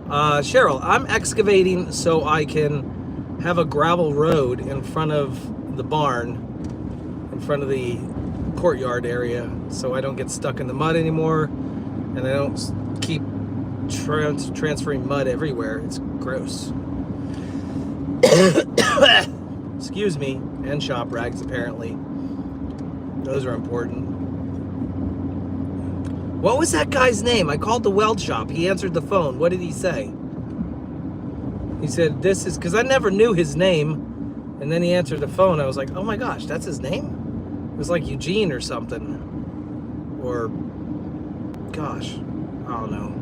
Cheryl, I'm excavating so I can have a gravel road in front of the barn, in front of the courtyard area, so I don't get stuck in the mud anymore, and I don't keep transferring mud everywhere. It's gross. Excuse me. And shop rags, apparently. Those are important. What was that guy's name? I called the Weld shop. He answered the phone. What did he say? He said, this is, because I never knew his name. And then he answered the phone. I was like, oh my gosh, that's his name? It was like Eugene or something. Or, gosh, I don't know.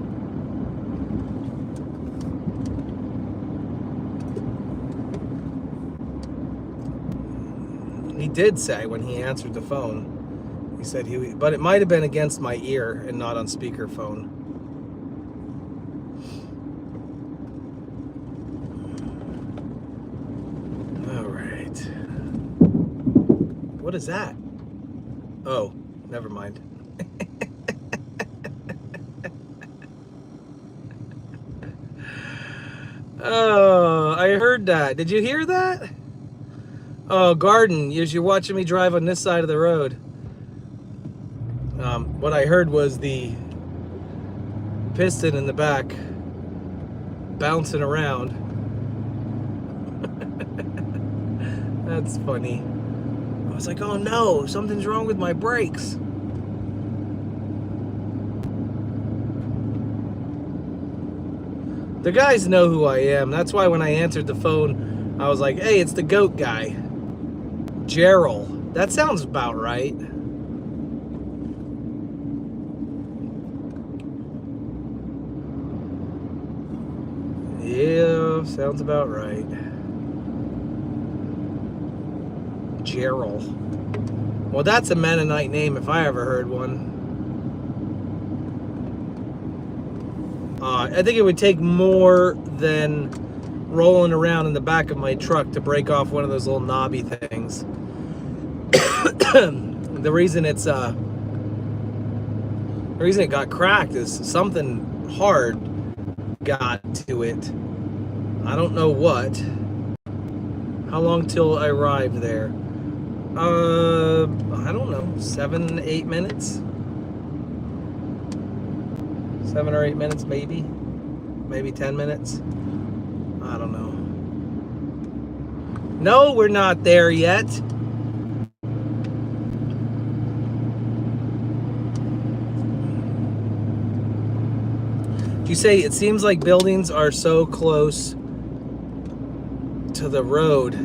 He did say when he answered the phone, he said but it might have been against my ear and not on speakerphone. All right. What is that? Oh, never mind. Oh, I heard that. Did you hear that? Oh, Garden, you're watching me drive on this side of the road. What I heard was the piston in the back bouncing around. That's funny. I was like, oh no, something's wrong with my brakes. The guys know who I am. That's why when I answered the phone, I was like, hey, it's the goat guy. Gerald. That sounds about right. Yeah, sounds about right. Gerald. Well, that's a Mennonite name if I ever heard one. I think it would take more than rolling around in the back of my truck to break off one of those little knobby things. The reason it got cracked is something hard got to it. I don't know what. How long till I arrived there? I don't know, 7, 8 minutes? 7 or 8 minutes, maybe 10 minutes. I don't know. No, we're not there yet. You say it seems like buildings are so close to the road